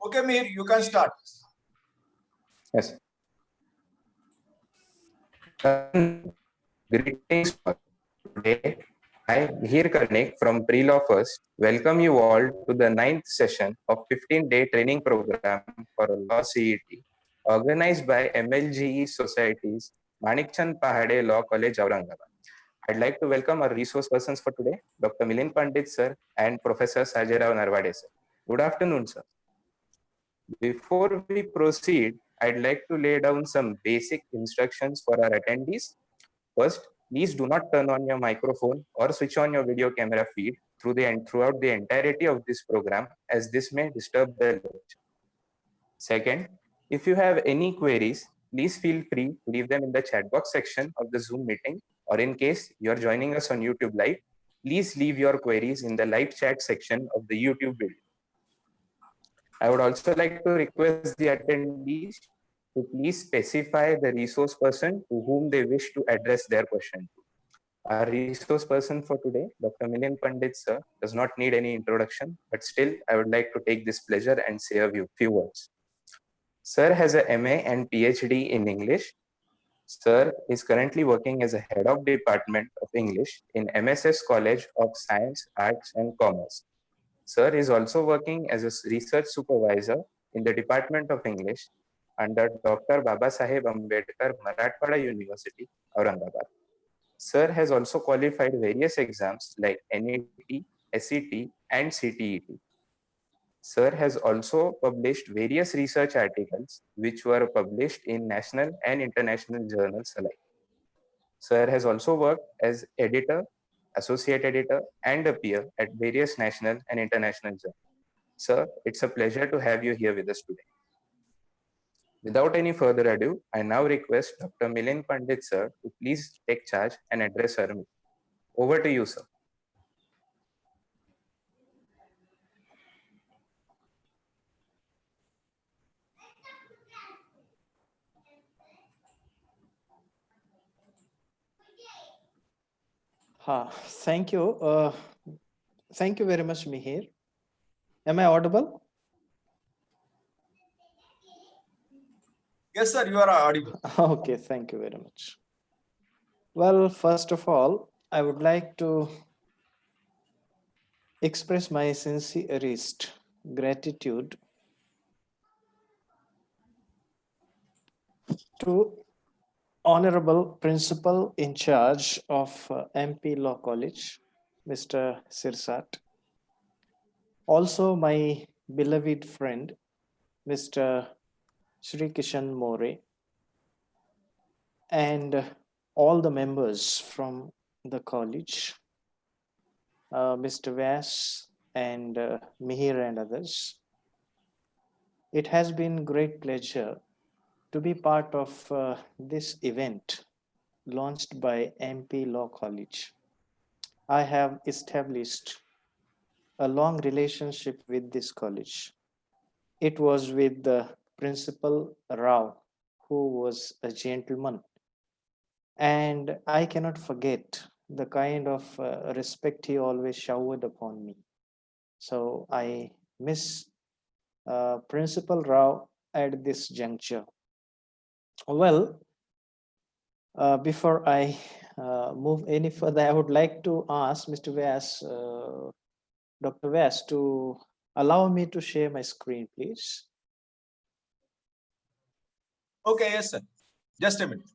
Okay, Mir, you can start. Yes. Greetings. Today, I, Mihir Karnik from Pre-Law First, welcome you all to the 9th session of 15-day training program for Law CET, organized by MLGE Societies, Manikchand Pahade Law College, Aurangabad. I'd like to welcome our resource persons for today, Dr. Milind Pandit, sir, and Professor Sajay Rao Narvade, sir. Good afternoon, sir. Before we proceed, I'd like to lay down some basic instructions for our attendees. First, please do not turn on your microphone or switch on your video camera feed throughout the entirety of this program, as this may disturb the lecture. Second, if you have any queries, please feel free to leave them in the chat box section of the Zoom meeting, or in case you're joining us on YouTube Live, please leave your queries in the live chat section of the YouTube video. I would also like to request the attendees to please specify the resource person to whom they wish to address their question to. Our resource person for today, Dr. Milind Pandit, sir, does not need any introduction, but still I would like to take this pleasure and say a few words. Sir has a MA and PhD in English. Sir is currently working as a head of department of English in MSS College of Science, Arts and Commerce. Sir is also working as a research supervisor in the Department of English under Dr. Babasaheb Ambedkar, Marathwada University, Aurangabad. Sir has also qualified various exams like NET, SET, and CTET. Sir has also published various research articles which were published in national and international journals alike. Sir has also worked as editor, associate editor, and a peer at various national and international journals. Sir, it's a pleasure to have you here with us today. Without any further ado, I now request Dr. Milind Pandit, sir, to please take charge and address our meeting. Over to you, sir. Thank you. Thank you very much, Mihir. Am I audible? Yes, sir, you are audible. Okay, thank you very much. Well, first of all, I would like to express my sincerest gratitude to Honorable Principal in charge of MP Law College, Mr. Sirsat. Also my beloved friend, Mr. Sri Kishan More, and all the members from the college, Mr. Vyas and Mihir and others. It has been great pleasure to be part of this event launched by MP Law College. I have established a long relationship with this college. It was with the Principal Rao, who was a gentleman. And I cannot forget the kind of respect he always showered upon me. So I miss Principal Rao at this juncture. Well, before I move any further, I would like to ask Mr. Vyas, Dr. Vyas, to allow me to share my screen, please. Okay, yes, sir. Just a minute.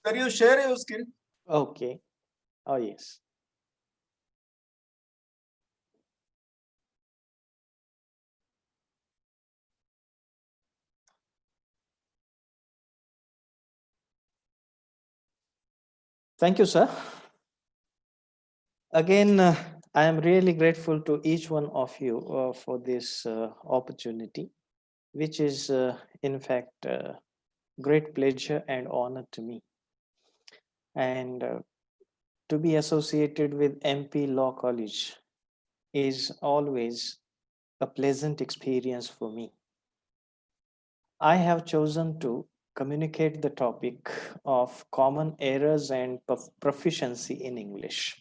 Can you share your screen? Okay. Oh, yes. Thank you, sir. Again, I am really grateful to each one of you for this opportunity, which is in fact great pleasure and honor to me. And to be associated with MP Law College is always a pleasant experience for me. I have chosen to communicate the topic of common errors and proficiency in English.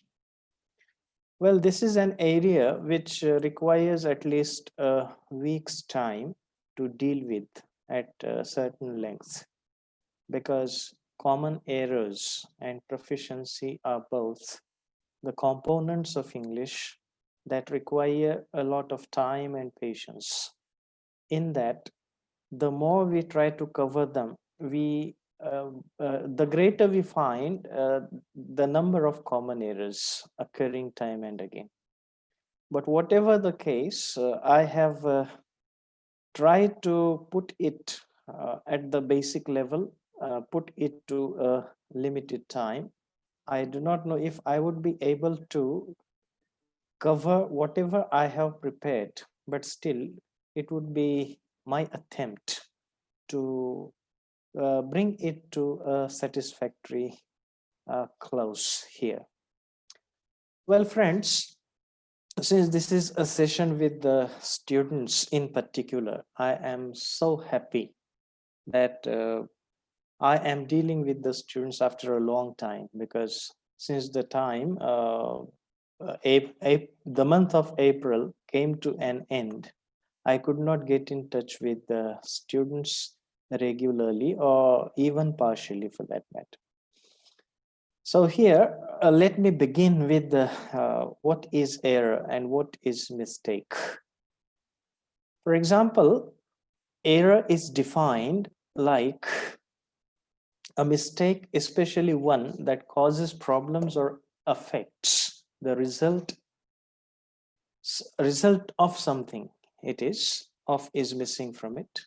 Well, this is an area which requires at least a week's time to deal with at certain lengths, because common errors and proficiency are both the components of English that require a lot of time and patience. In that, the more we try to cover them, the greater we find the number of common errors occurring time and again. But whatever the case, I have tried to put it at the basic level, put it to a limited time. I do not know if I would be able to cover whatever I have prepared, but still, it would be my attempt to bring it to a satisfactory close here. Well, friends, since this is a session with the students in particular, I am so happy that I am dealing with the students after a long time, because since the time the month of April came to an end, I could not get in touch with the students regularly or even partially for that matter. So here, let me begin with what is error and what is mistake. For example, error is defined like a mistake, especially one that causes problems or affects the result of something it is missing from it.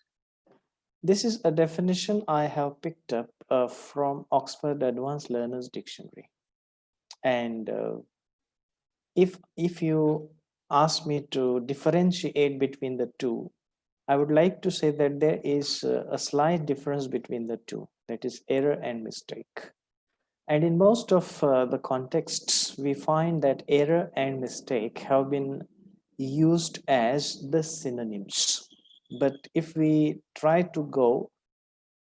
This is a definition I have picked up from Oxford Advanced Learners Dictionary. And if you ask me to differentiate between the two, I would like to say that there is a slight difference between the two, that is error and mistake. And in most of the contexts, we find that error and mistake have been used as the synonyms. But if we try to go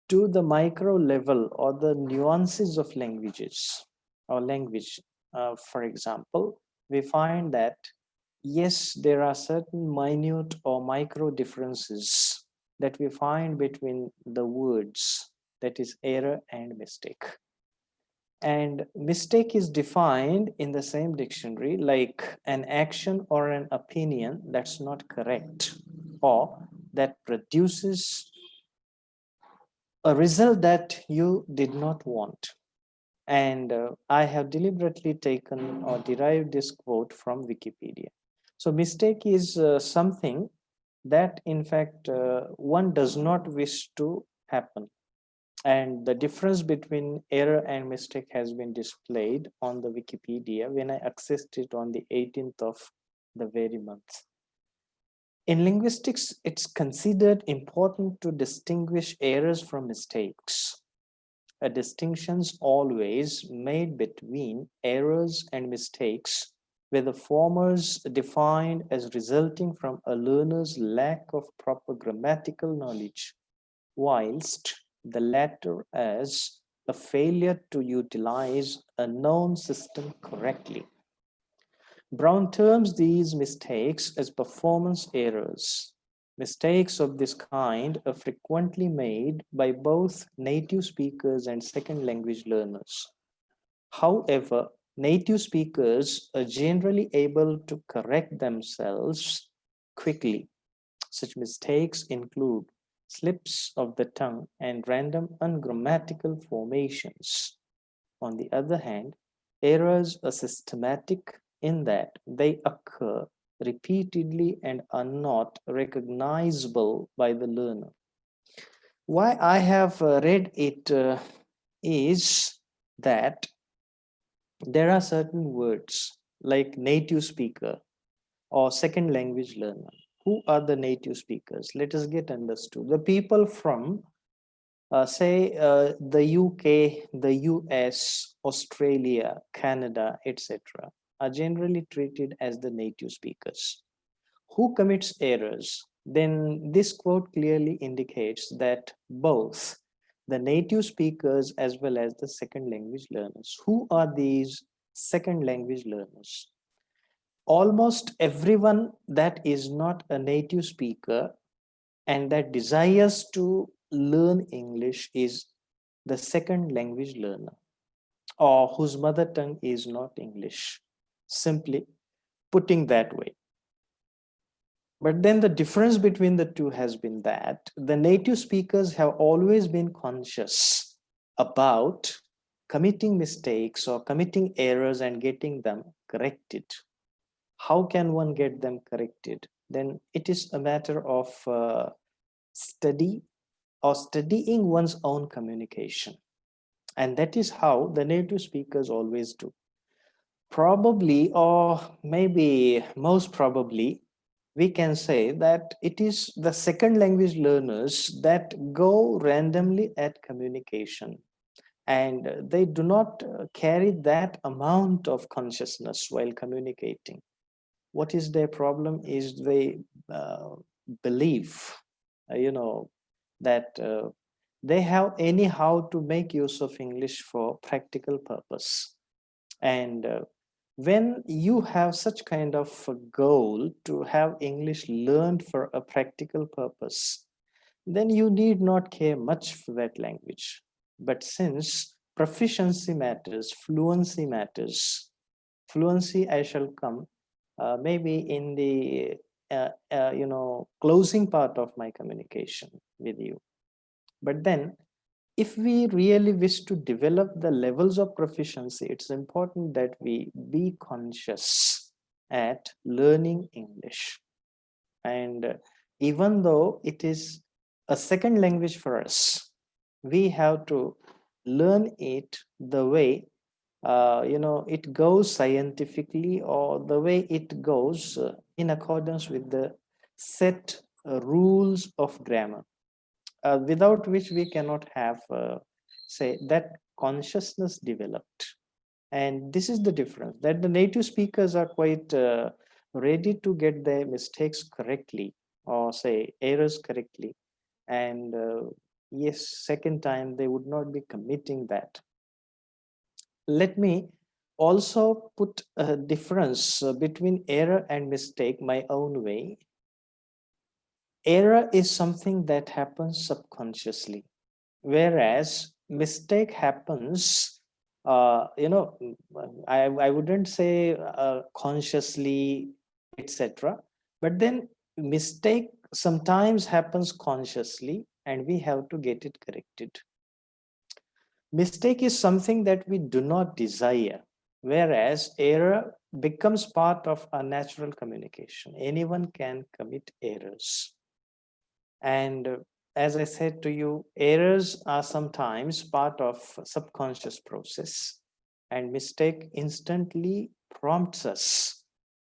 to the micro level or the nuances of languages or language, for example, we find that yes, there are certain minute or micro differences that we find between the words, that is error and mistake. And mistake is defined in the same dictionary like an action or an opinion that's not correct, or that produces a result that you did not want. And I have deliberately taken or derived this quote from Wikipedia. So mistake is something that in fact one does not wish to happen. And the difference between error and mistake has been displayed on the Wikipedia when I accessed it on the 18th of the very month. In linguistics, it's considered important to distinguish errors from mistakes. A distinction's always made between errors and mistakes, where the former's defined as resulting from a learner's lack of proper grammatical knowledge, whilst the latter as a failure to utilize a known system correctly. Brown terms these mistakes as performance errors. Mistakes of this kind are frequently made by both native speakers and second language learners. However, native speakers are generally able to correct themselves quickly. Such mistakes include slips of the tongue and random ungrammatical formations. On the other hand, errors are systematic in that they occur repeatedly and are not recognizable by the learner. Why I have read it is that there are certain words like native speaker or second language learner. Who are the native speakers? Let us get understood. The people from Say the UK, the US, Australia, Canada, etc. are generally treated as the native speakers. Who commits errors? Then this quote clearly indicates that both the native speakers as well as the second language learners. Who are these second language learners? Almost everyone that is not a native speaker and that desires to learn English is the second language learner, or whose mother tongue is not English, simply putting that way. But then the difference between the two has been that the native speakers have always been conscious about committing mistakes or committing errors and getting them corrected. How can one get them corrected? Then it is a matter of study or studying one's own communication. And that is how the native speakers always do. Probably, or maybe most probably, we can say that it is the second language learners that go randomly at communication, and they do not carry that amount of consciousness while communicating. What is their problem is they believe, that they have anyhow to make use of English for practical purpose. And when you have such kind of a goal to have English learned for a practical purpose, then you need not care much for that language. But since proficiency matters, fluency matters, fluency I shall come maybe in the closing part of my communication with you. But then if we really wish to develop the levels of proficiency, it's important that we be conscious at learning English. And even though it is a second language for us, we have to learn it the way it goes scientifically, or the way it goes in accordance with the set rules of grammar, without which we cannot have say that consciousness developed. And this is the difference, that the native speakers are quite ready to get their mistakes correctly, or say errors correctly, and yes, second time they would not be committing that. Let me also put a difference between error and mistake my own way. Error is something that happens subconsciously, whereas mistake happens, I wouldn't say consciously, etc. But then mistake sometimes happens consciously, and we have to get it corrected. Mistake is something that we do not desire, whereas error becomes part of our natural communication. Anyone can commit errors. And as I said to you, errors are sometimes part of subconscious process, and mistake instantly prompts us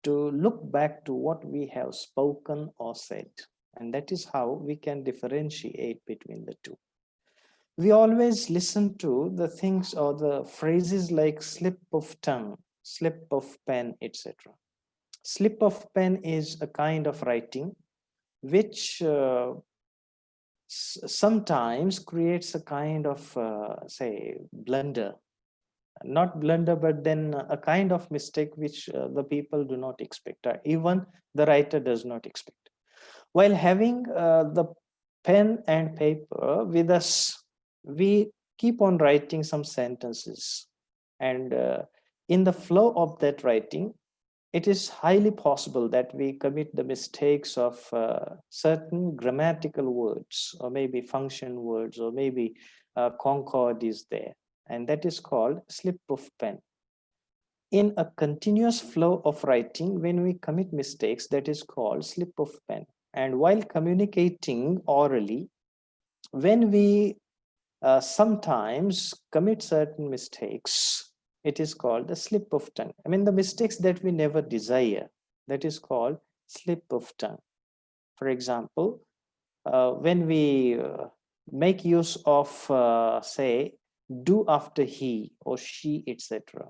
to look back to what we have spoken or said. And that is how we can differentiate between the two. We always listen to the things or the phrases like slip of tongue, slip of pen, etc. Slip of pen is a kind of writing which sometimes creates a kind of say blunder, not blunder, but then a kind of mistake which the people do not expect, or even the writer does not expect. While having the pen and paper with us, we keep on writing some sentences, and in the flow of that writing, it is highly possible that we commit the mistakes of certain grammatical words, or maybe function words, or maybe concord is there, and that is called slip of pen. In a continuous flow of writing, when we commit mistakes, that is called slip of pen. And while communicating orally, when we sometimes commit certain mistakes, it is called the slip of tongue. I mean, the mistakes that we never desire, that is called slip of tongue. For example, when we make use of, say, do after he or she, etc.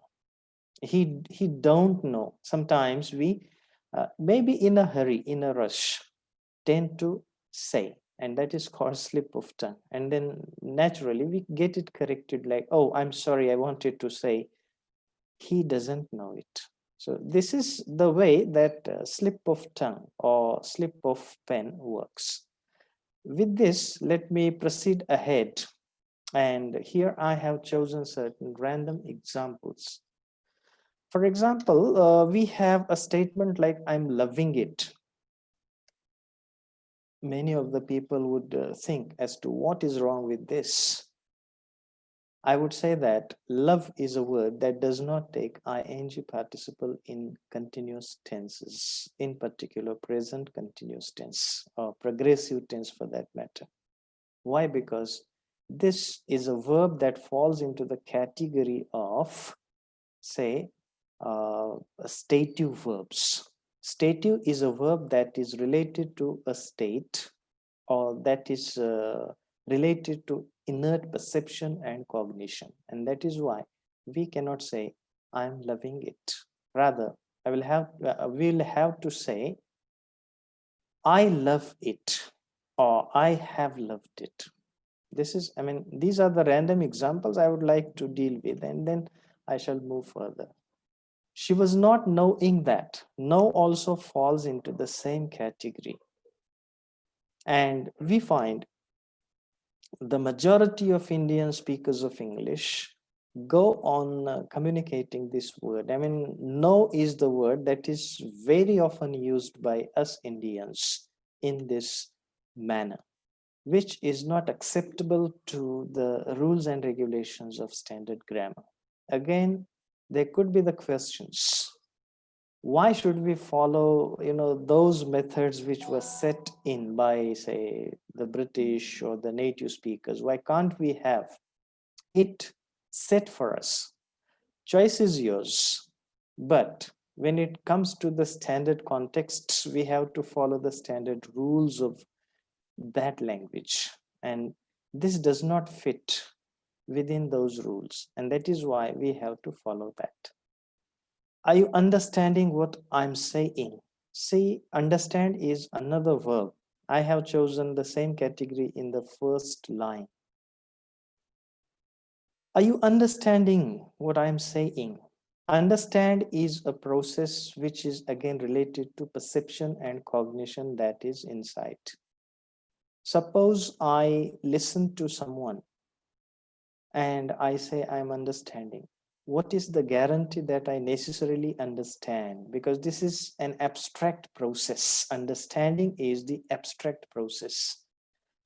He don't know. Sometimes we, maybe in a hurry, in a rush, tend to say, and that is called slip of tongue. And then naturally we get it corrected like, oh, I'm sorry, I wanted to say, he doesn't know it. So this is the way that slip of tongue or slip of pen works. With this, let me proceed ahead. And here I have chosen certain random examples. For example, we have a statement like, I'm loving it. Many of the people would think as to what is wrong with this. I would say that love is a word that does not take ing participle in continuous tenses, in particular present continuous tense or progressive tense for that matter. Why? Because this is a verb that falls into the category of, say, stative verbs. Stative is a verb that is related to a state or that is related to inert perception and cognition. And that is why we cannot say, I'm loving it. Rather, we'll have to say, I love it or I have loved it. This is, I mean, these are the random examples I would like to deal with, and then I shall move further. She was not knowing that. Know also falls into the same category. And we find the majority of Indian speakers of English go on communicating this word. I mean, know is the word that is very often used by us Indians in this manner, which is not acceptable to the rules and regulations of standard grammar. Again, there could be the questions. Why should we follow, those methods which were set in by, say, the British or the native speakers? Why can't we have it set for us? Choice is yours. But when it comes to the standard contexts, we have to follow the standard rules of that language. And this does not fit within those rules. And that is why we have to follow that. Are you understanding what I'm saying? See, understand is another verb. I have chosen the same category in the first line. Are you understanding what I'm saying? Understand is a process which is again related to perception and cognition, that is insight. Suppose I listen to someone and I say I'm understanding. What is the guarantee that I necessarily understand? Because this is an abstract process. Understanding is the abstract process,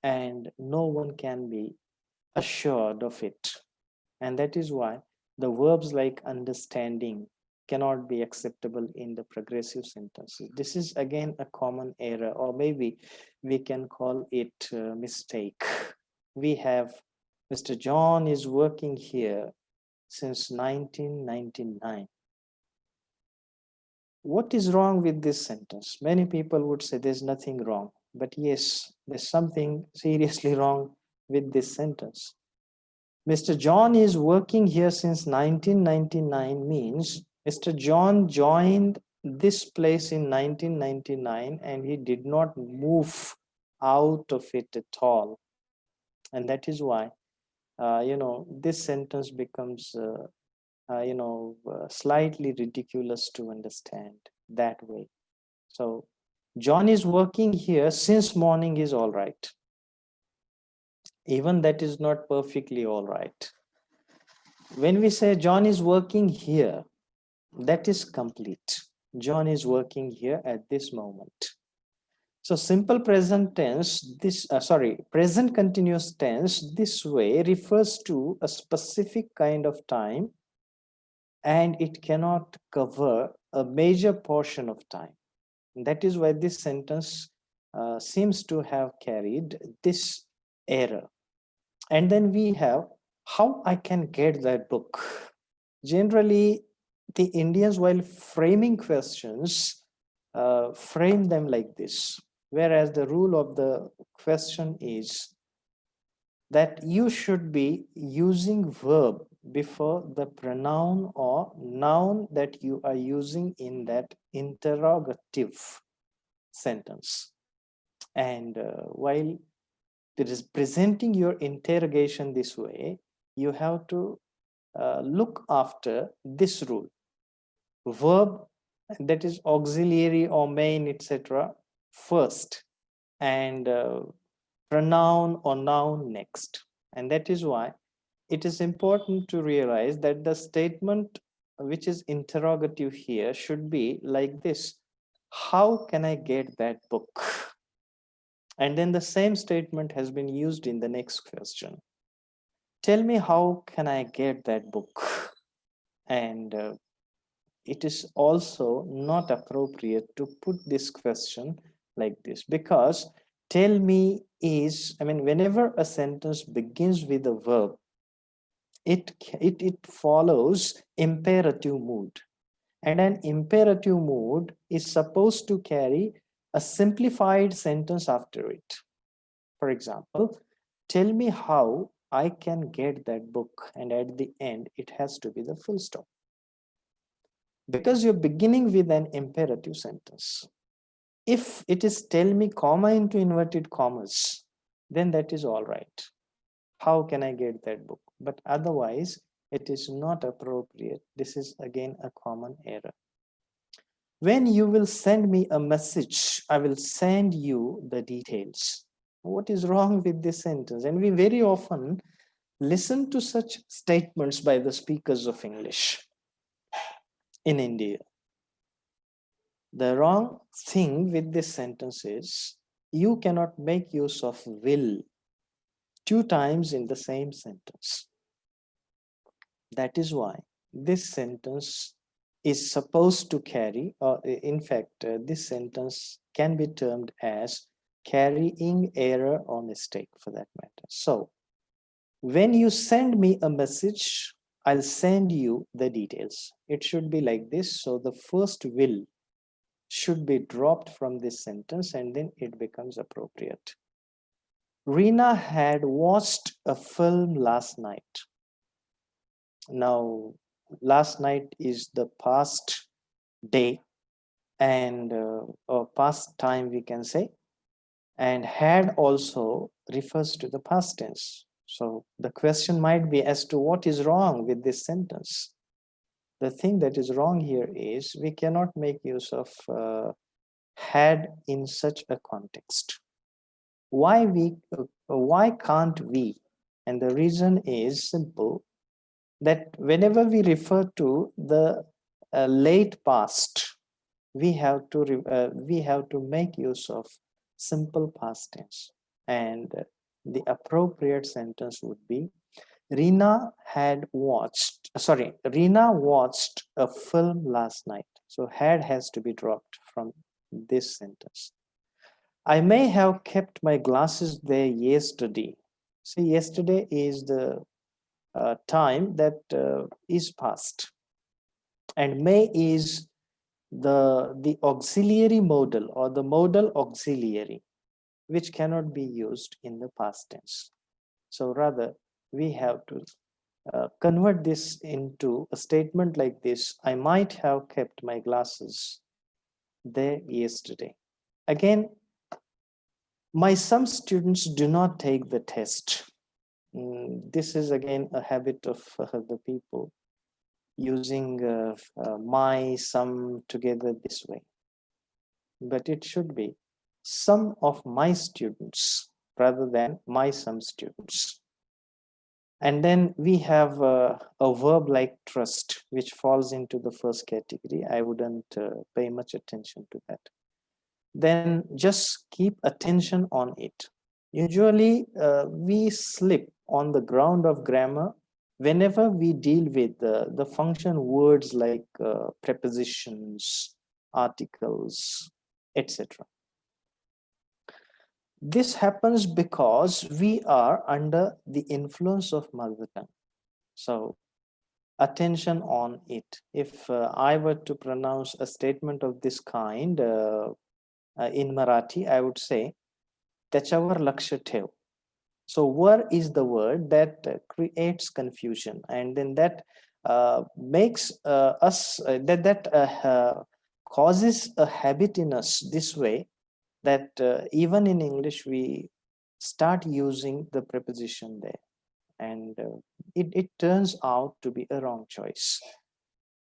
and no one can be assured of it. And that is why the verbs like understanding cannot be acceptable in the progressive sentences. This is again a common error, or maybe we can call it a mistake. We have Mr. John is working here since 1999. What is wrong with this sentence? Many people would say there's nothing wrong, but yes, there's something seriously wrong with this sentence. Mr. John is working here since 1999 means Mr. John joined this place in 1999 and he did not move out of it at all. And that is why this sentence becomes slightly ridiculous to understand that way. So John is working here since morning is all right. Even that is not perfectly all right. When we say John is working here, that is complete. John is working here at this moment. So simple present tense, present continuous tense, this way refers to a specific kind of time, and it cannot cover a major portion of time. And that is why this sentence seems to have carried this error. And then we have how I can get that book. Generally, the Indians, while framing questions, frame them like this. Whereas the rule of the question is, that you should be using verb before the pronoun or noun that you are using in that interrogative sentence. And while it is presenting your interrogation this way, you have to look after this rule. Verb, that is auxiliary or main, etc., first, and pronoun or noun next. And that is why it is important to realize that the statement which is interrogative here should be like this: how can I get that book? And then the same statement has been used in the next question. Tell me, how can I get that book? And it is also not appropriate to put this question like this, because tell me is, I mean, whenever a sentence begins with a verb, it follows imperative mood, and an imperative mood is supposed to carry a simplified sentence after it. For example, tell me how I can get that book, and at the end it has to be the full stop, because you're beginning with an imperative sentence. If it is tell me comma into inverted commas, then that is all right. How can I get that book? But otherwise, it is not appropriate. This is again a common error. When you will send me a message, I will send you the details. What is wrong with this sentence? And we very often listen to such statements by the speakers of English in India. The wrong thing with this sentence is you cannot make use of will 2 times in the same sentence. That is why this sentence is supposed to carry, or in fact, this sentence can be termed as carrying error or mistake for that matter. So, when you send me a message, I'll send you the details. It should be like this. So, the first will should be dropped from this sentence, and then it becomes appropriate. Rina had watched a film last night. Now, last night is the past day, and or past time we can say, and had also refers to the past tense. So the question might be as to what is wrong with this sentence. The thing that is wrong here is we cannot make use of had in such a context. Why can't we? And the reason is simple, that whenever we refer to the late past, we have to make use of simple past tense, and the appropriate sentence would be Rina watched a film last night. So had has to be dropped from this sentence. I may have kept my glasses there yesterday. See, yesterday is the time that is past, and may is the auxiliary modal or the modal auxiliary, which cannot be used in the past tense. So rather, we have to convert this into a statement like this: I might have kept my glasses there yesterday. Again, some students do not take the test. This is again a habit of the people using my, some together this way. But it should be some of my students rather than my some students. And then we have a verb like trust, which falls into the first category. I wouldn't pay much attention to that. Then just keep attention on it. Usually we slip on the ground of grammar whenever we deal with the function words like prepositions, articles, etc. This happens because we are under the influence of mother tongue. So attention on it. If I were to pronounce a statement of this kind in Marathi, I would say, त्याच्यावर लक्ष ठेव. So were is the word that creates confusion, and then that makes us causes a habit in us this way, that even in English we start using the preposition there, and it turns out to be a wrong choice.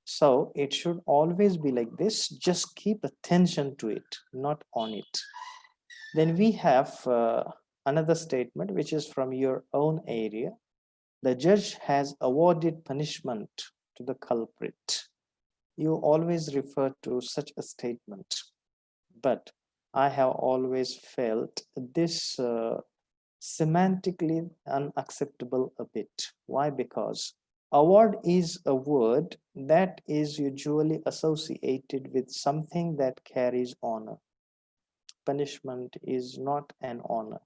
So it should always be like this. Just keep attention to it, not on it. Then we have another statement which is from your own area. The judge has awarded punishment to the culprit. You always refer to such a statement, but I have always felt this semantically unacceptable a bit. Why? Because award is a word that is usually associated with something that carries honor. Punishment is not an honor.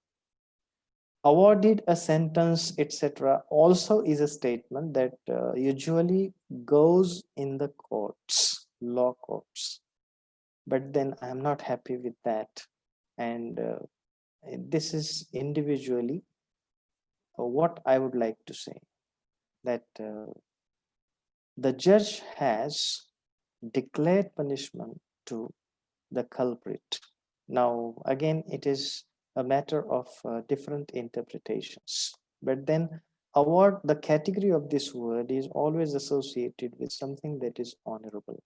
Awarded a sentence, etc., also is a statement that usually goes in the courts, law courts. But then I'm not happy with that. And this is individually what I would like to say, that the judge has declared punishment to the culprit. Now, again, it is a matter of different interpretations. But then award, the category of this word is always associated with something that is honorable.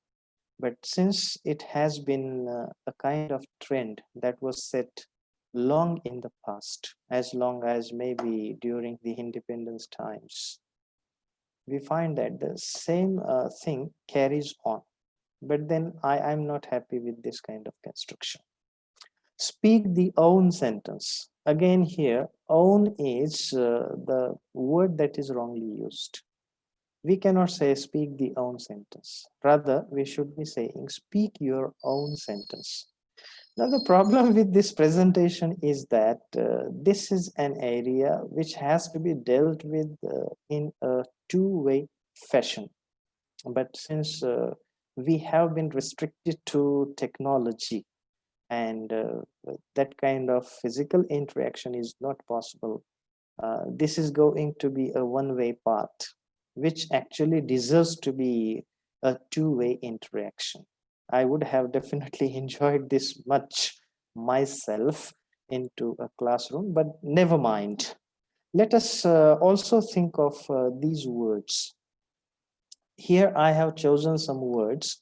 But since it has been a kind of trend that was set long in the past, as long as maybe during the independence times, we find that the same thing carries on. But then I'm not happy with this kind of construction. Speak the own sentence. Again, here, own is the word that is wrongly used. We cannot say speak the own sentence. Rather, we should be saying speak your own sentence. Now, the problem with this presentation is that this is an area which has to be dealt with in a two-way fashion. But since we have been restricted to technology, and that kind of physical interaction is not possible, this is going to be a one-way path, which actually deserves to be a two-way interaction. I would have definitely enjoyed this much myself into a classroom, but never mind. Let us also think of these words. Here I have chosen some words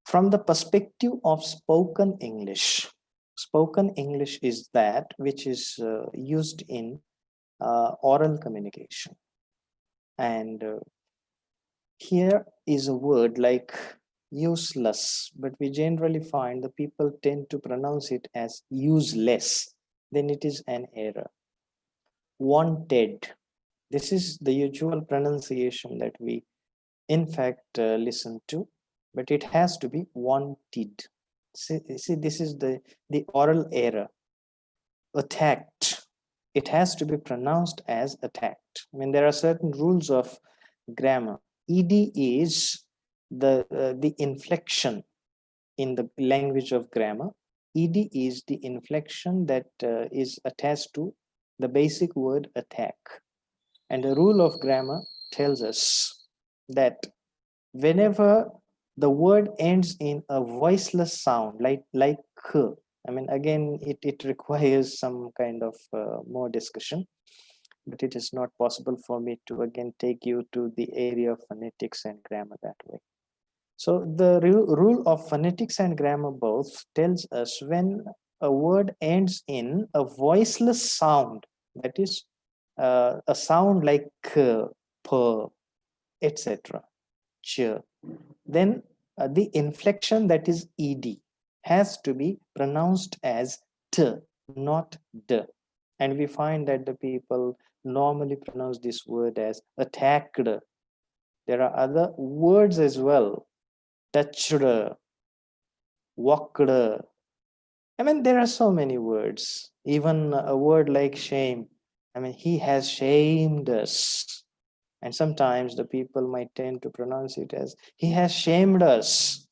from the perspective of spoken English. Spoken English is that which is used in oral communication. And here is a word like useless, but we generally find the people tend to pronounce it as useless. Then it is an error. Wanted. This is the usual pronunciation that we in fact listen to, but it has to be wanted. See, this is the oral error. Attacked. It has to be pronounced as attacked. I mean, there are certain rules of grammar. Ed is the inflection in the language of grammar. Ed is the inflection that is attached to the basic word attack. And the rule of grammar tells us that whenever the word ends in a voiceless sound, like k, I mean, again, it requires some kind of more discussion, but it is not possible for me to again take you to the area of phonetics and grammar that way. So the rule of phonetics and grammar both tells us when a word ends in a voiceless sound, that is a sound like k, p, etc., ch, then the inflection, that is ed, has to be pronounced as t, not d. And we find that the people normally pronounce this word as attacked. There are other words as well, touched, walked. I mean, there are so many words. Even a word like shame. I mean, he has shamed us. And sometimes the people might tend to pronounce it as he has shamed us.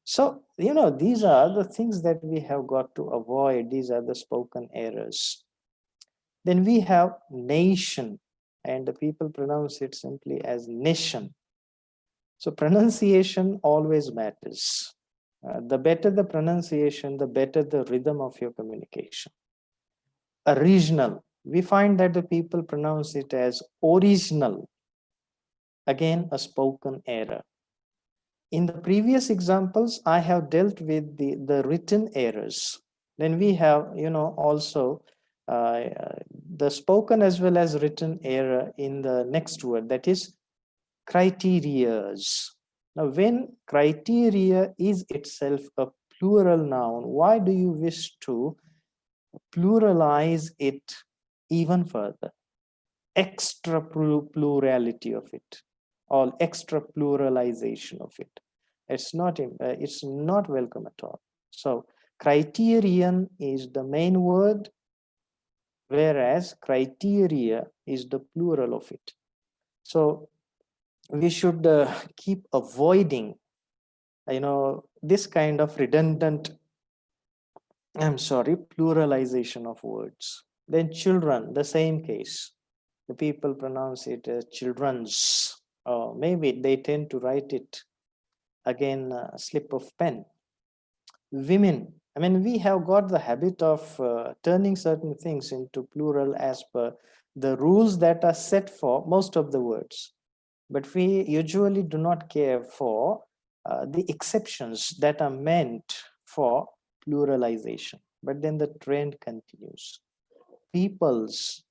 So, these are the things that we have got to avoid. These are the spoken errors. Then we have nation, and the people pronounce it simply as nation. So pronunciation always matters. The better the pronunciation, the better the rhythm of your communication. Original, we find that the people pronounce it as original. Again, a spoken error. In the previous examples, I have dealt with the written errors. Then we have, also the spoken as well as written error in the next word, that is criterias. Now, when criteria is itself a plural noun, why do you wish to pluralize it even further? Extra plurality of it, or extra pluralization of it. It's not welcome at all. So criterion is the main word, whereas criteria is the plural of it. So we should keep avoiding, this kind of redundant, pluralization of words. Then children, the same case. The people pronounce it as children's, or maybe they tend to write it again a slip of pen. Women, we have got the habit of turning certain things into plural as per the rules that are set for most of the words, but we usually do not care for the exceptions that are meant for pluralization. But then the trend continues. Peoples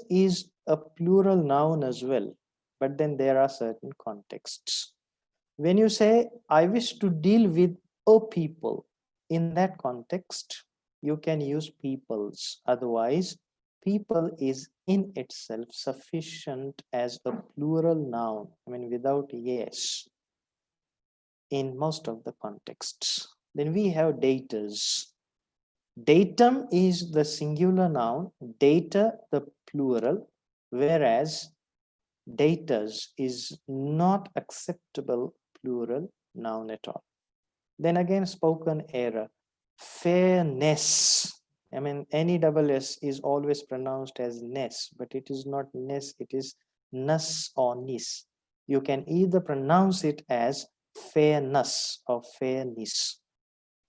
is a plural noun as well, but then there are certain contexts. When you say, I wish to deal with a people, in that context, you can use peoples. Otherwise, people is in itself sufficient as a plural noun, without yes, in most of the contexts. Then we have datas. Datum is the singular noun, data the plural, whereas datas is not acceptable plural noun at all. Then again, spoken error. Fairness. NESS is always pronounced as ness, but it is not ness, it is nus or nis. You can either pronounce it as fairness or fairness.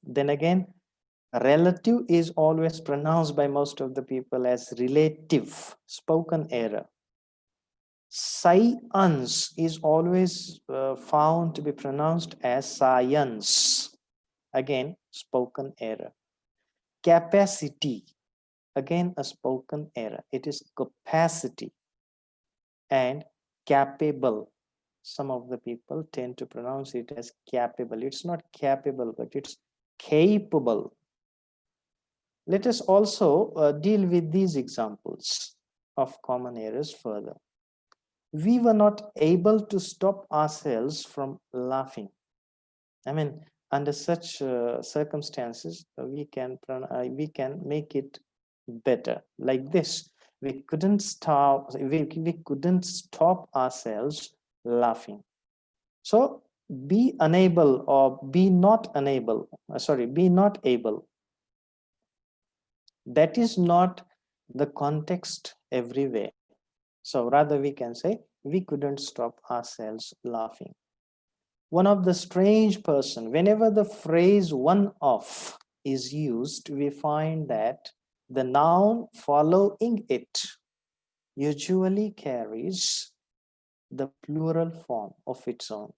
Then again, relative is always pronounced by most of the people as relative, spoken error. Science is always found to be pronounced as science, again spoken error. Capacity, again a spoken error, it is capacity. And capable, some of the people tend to pronounce it as capable. It's not capable, but it's capable. Let us also deal with these examples of common errors further. We were not able to stop ourselves from laughing. Under such circumstances, we can make it better like this. We couldn't stop ourselves laughing. So be unable or be not unable. Be not able. That is not the context everywhere. So rather we can say, we couldn't stop ourselves laughing. One of the strange person, whenever the phrase one of is used, we find that the noun following it usually carries the plural form of its own.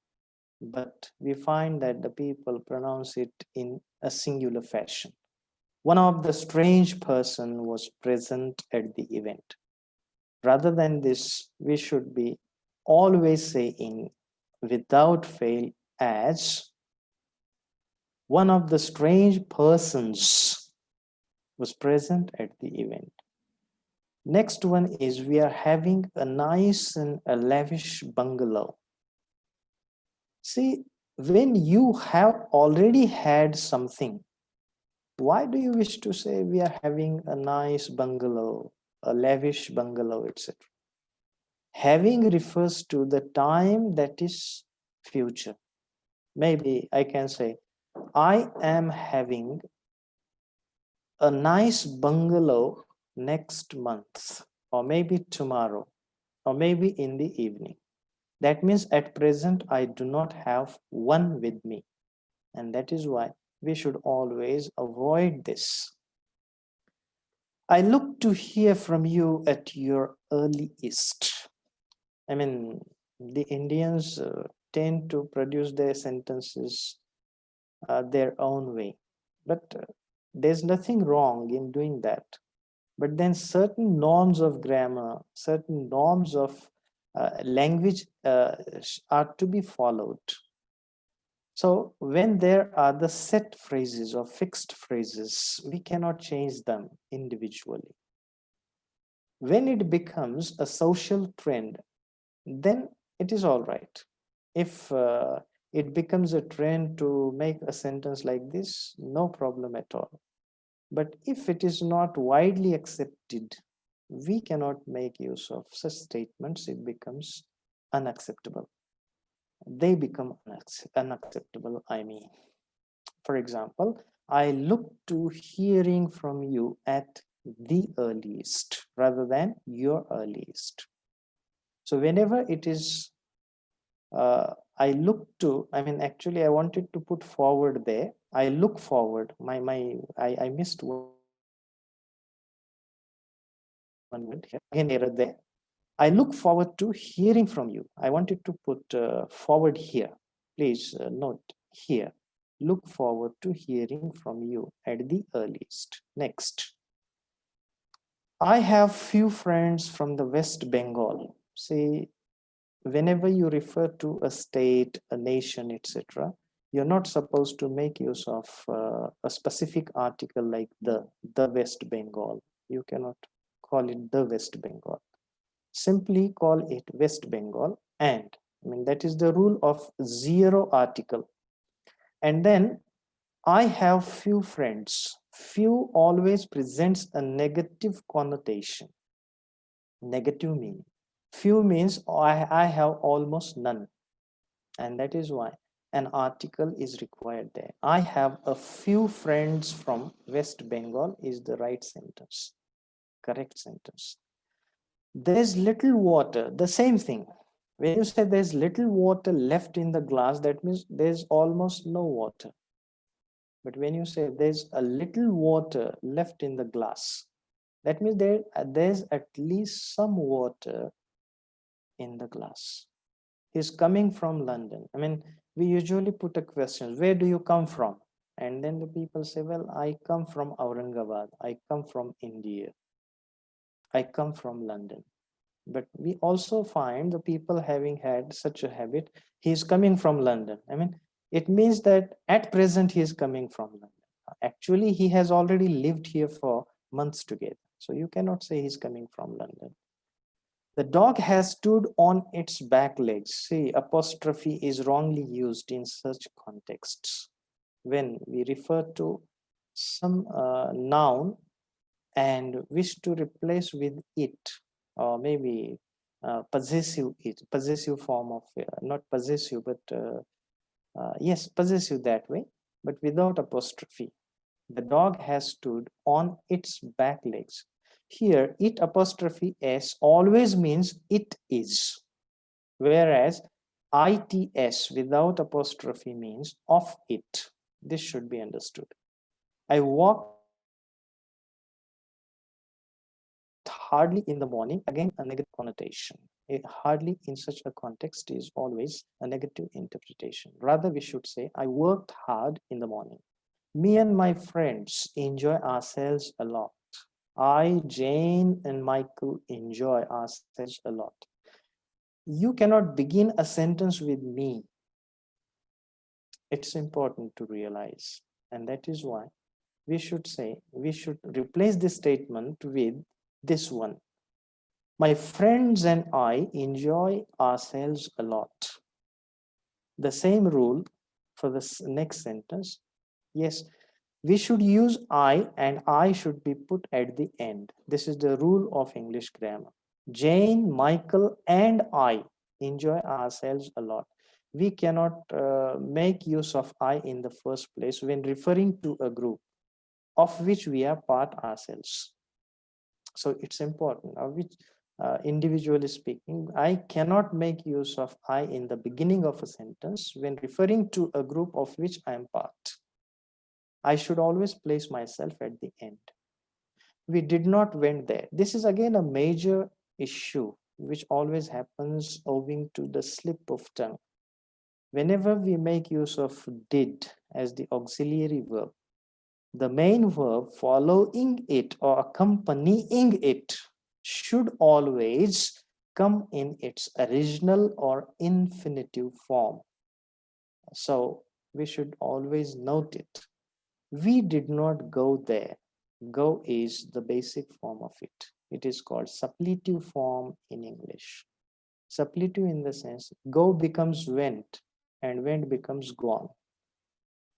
But we find that the people pronounce it in a singular fashion. One of the strange person was present at the event. Rather than this, we should be always saying without fail as one of the strange persons was present at the event. Next one is, we are having a nice and a lavish bungalow. See, when you have already had something, why do you wish to say we are having a nice bungalow, a lavish bungalow, etc.? Having refers to the time that is future. Maybe I can say, I am having a nice bungalow next month, or maybe tomorrow, or maybe in the evening. That means at present, I do not have one with me. And that is why we should always avoid this. I look to hear from you at your earliest. I mean, the Indians tend to produce their sentences their own way. But there's nothing wrong in doing that. But then certain norms of grammar, certain norms of language are to be followed. So when there are the set phrases or fixed phrases, we cannot change them individually. When it becomes a social trend, then it is all right. If it becomes a trend to make a sentence like this, no problem at all. But if it is not widely accepted, we cannot make use of such statements. It becomes unacceptable. They become unacceptable, I mean. For example, I look to hearing from you at the earliest rather than your earliest. So whenever it is, I look to, I mean, actually I wanted to put forward there. I look forward. I missed one word here. Again, error there. I look forward to hearing from you. I wanted to put forward here. Please note here. Look forward to hearing from you at the earliest. Next. I have few friends from the West Bengal. See, whenever you refer to a state, a nation, etc., you're not supposed to make use of a specific article like the West Bengal. You cannot call it the West Bengal. Simply call it West Bengal, and I mean that is the rule of zero article. And then I have few friends. Few always presents a negative connotation. Negative meaning. Few means I have almost none. And that is why an article is required there. I have a few friends from West Bengal is the right sentence, correct sentence. There's little water, the same thing. When you say there's little water left in the glass, that means there's almost no water. But when you say there's a little water left in the glass, that means there's at least some water in the glass. He's coming from London. I mean, we usually put a question, where do you come from? And then the people say, well, I come from Aurangabad. I come from India. I come from London. But we also find the people having had such a habit, he's coming from London. I mean, it means that at present he is coming from London. Actually, he has already lived here for months together. So you cannot say he's coming from London. The dog has stood on its back legs. See, apostrophe is wrongly used in such contexts. When we refer to some noun and wish to replace with it, or maybe possessive form of, not possessive, but yes, possessive that way, but without apostrophe. The dog has stood on its back legs. Here, it apostrophe s always means it is, whereas its without apostrophe means of it. This should be understood. I walked hardly in the morning, again a negative connotation. Hardly in such a context is always a negative interpretation. Rather, we should say, I worked hard in the morning. Me and my friends enjoy ourselves a lot. I, Jane, and Michael enjoy ourselves a lot. You cannot begin a sentence with me. It's important to realize. And that is why we should say, we should replace this statement with this one. My friends and I enjoy ourselves a lot. The same rule for the next sentence. Yes, we should use I, and I should be put at the end. This is the rule of English grammar. Jane, Michael, and I enjoy ourselves a lot. We cannot make use of I in the first place when referring to a group of which we are part ourselves. So it's important. Which individually speaking, I cannot make use of I in the beginning of a sentence when referring to a group of which I am part. I should always place myself at the end. We did not went there. This is again a major issue which always happens owing to the slip of tongue. Whenever we make use of did as the auxiliary verb, the main verb following it or accompanying it should always come in its original or infinitive form. So we should always note it. We did not go there. Go is the basic form of it. It is called suppletive form in English. Suppletive in the sense, go becomes went and went becomes gone.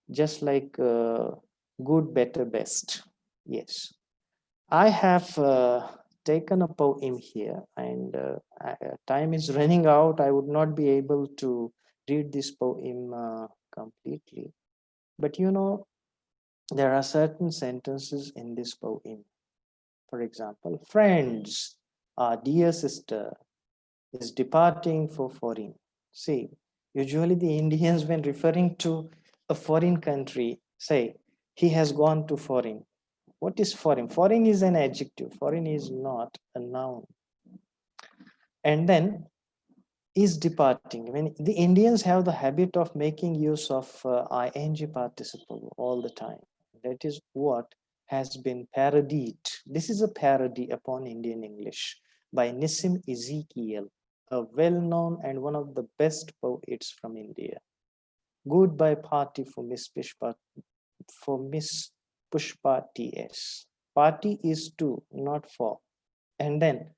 Just like good, better, best. Yes. I have taken a poem here, and time is running out. I would not be able to read this poem completely. But you know, there are certain sentences in this poem. For example, friends, our dear sister is departing for foreign. See, usually the Indians, when referring to a foreign country, say, he has gone to foreign. What is foreign? Foreign is an adjective. Foreign is not a noun. And then is departing. I mean, the Indians have the habit of making use of ing participle all the time. That is what has been parodied. This is a parody upon Indian English by Nissim Ezekiel, a well-known and one of the best poets from India. Goodbye party for Miss Pushpa TS. Party is to, not for. And then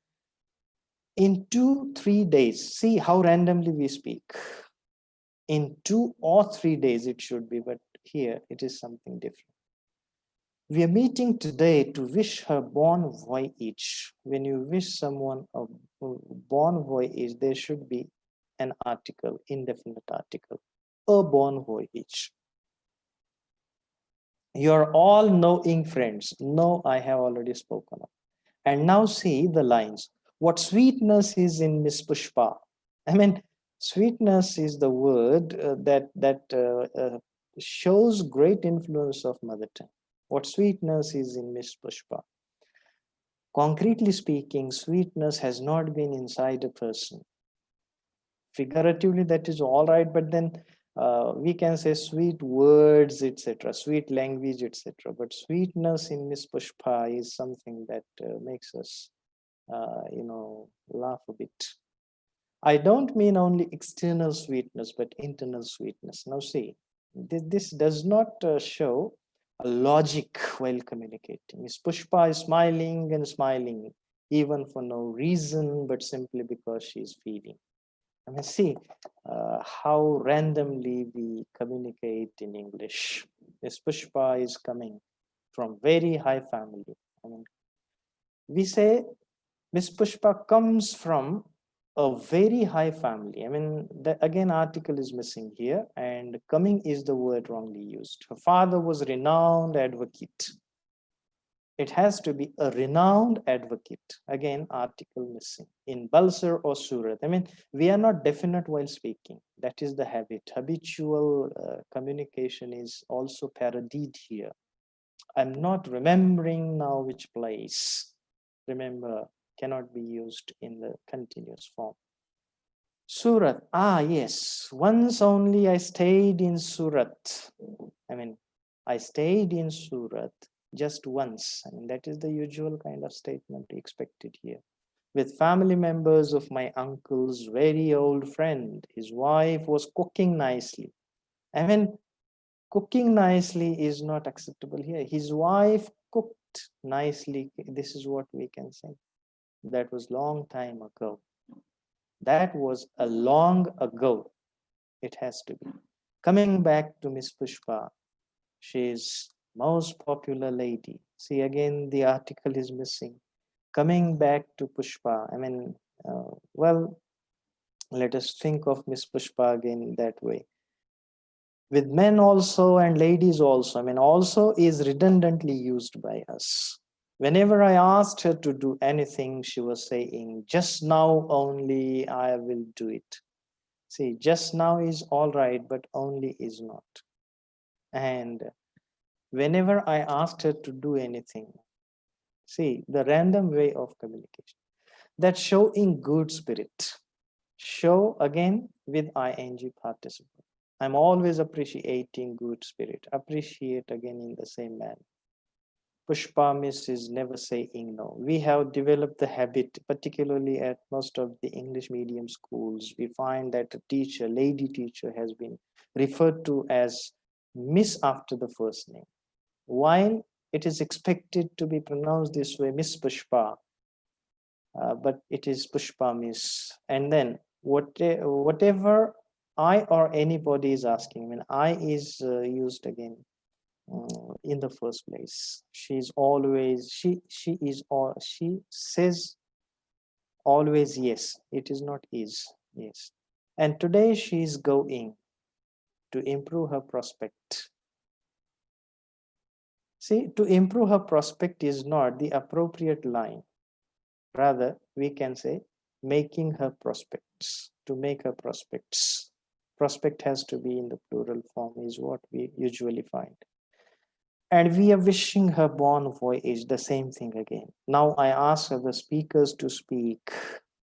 in 2-3 days, see how randomly we speak. In 2 or 3 days it should be, but here it is something different. We are meeting today to wish her bon voyage. When you wish someone a bon voyage, there should be an article, indefinite article, a bon voyage. You're all knowing friends. No, I have already spoken of. And now see the lines. What sweetness is in Miss Pushpa. I mean, sweetness is the word that shows great influence of mother tongue. What sweetness is in Miss Pushpa. Concretely speaking, sweetness has not been inside a person. Figuratively, that is all right, but then we can say sweet words, etc., sweet language, etc. But sweetness in Miss Pushpa is something that makes us, laugh a bit. I don't mean only external sweetness, but internal sweetness. Now see, this does not show a logic while communicating. Miss Pushpa is smiling and smiling, even for no reason, but simply because she is feeding. I mean, see how randomly we communicate in English. Miss Pushpa is coming from very high family. I mean, we say Miss Pushpa comes from a very high family. I mean, again, article is missing here, and coming is the word wrongly used. Her father was a renowned advocate. It has to be a renowned advocate. Again, article missing. In Balsar or Surat. I mean, we are not definite while speaking. That is the habit. Habitual communication is also parodied here. I'm not remembering now which place. Remember, cannot be used in the continuous form. Surat. Ah, yes. Once only I stayed in Surat. I mean, I stayed in Surat just once. I mean, that is the usual kind of statement expected here. With family members of my uncle's very old friend. His wife was cooking nicely. I mean, cooking nicely is not acceptable here. His wife cooked nicely. This is what we can say. That was long time ago. That was a long ago. It has to be. Coming back to Miss Pushpa, she is most popular lady. See, again, the article is missing. Coming back to Pushpa, I mean, well, let us think of Miss Pushpa again in that way. With men also and ladies also. I mean, also is redundantly used by us. Whenever I asked her to do anything, she was saying, just now only I will do it. See, just now is all right, but only is not. And whenever I asked her to do anything, see, the random way of communication, that showing good spirit. Show again with ing participle. I'm always appreciating good spirit. Appreciate again in the same manner. Pushpa miss is never saying no. We have developed the habit, particularly at most of the English medium schools. We find that a teacher, lady teacher, has been referred to as Miss after the first name. While it is expected to be pronounced this way, Miss Pushpa, but it is Pushpa miss. And then whatever I or anybody is asking, when I is used again in the first place, she's always she is, or she says always yes. It is not is, yes. And today she is going to improve her prospect. See, to improve her prospect is not the appropriate line. Rather, we can say making her prospects. To make her prospects. Prospect has to be in the plural form is what we usually find. And we are wishing her bon voyage, the same thing again. Now I ask the speakers to speak,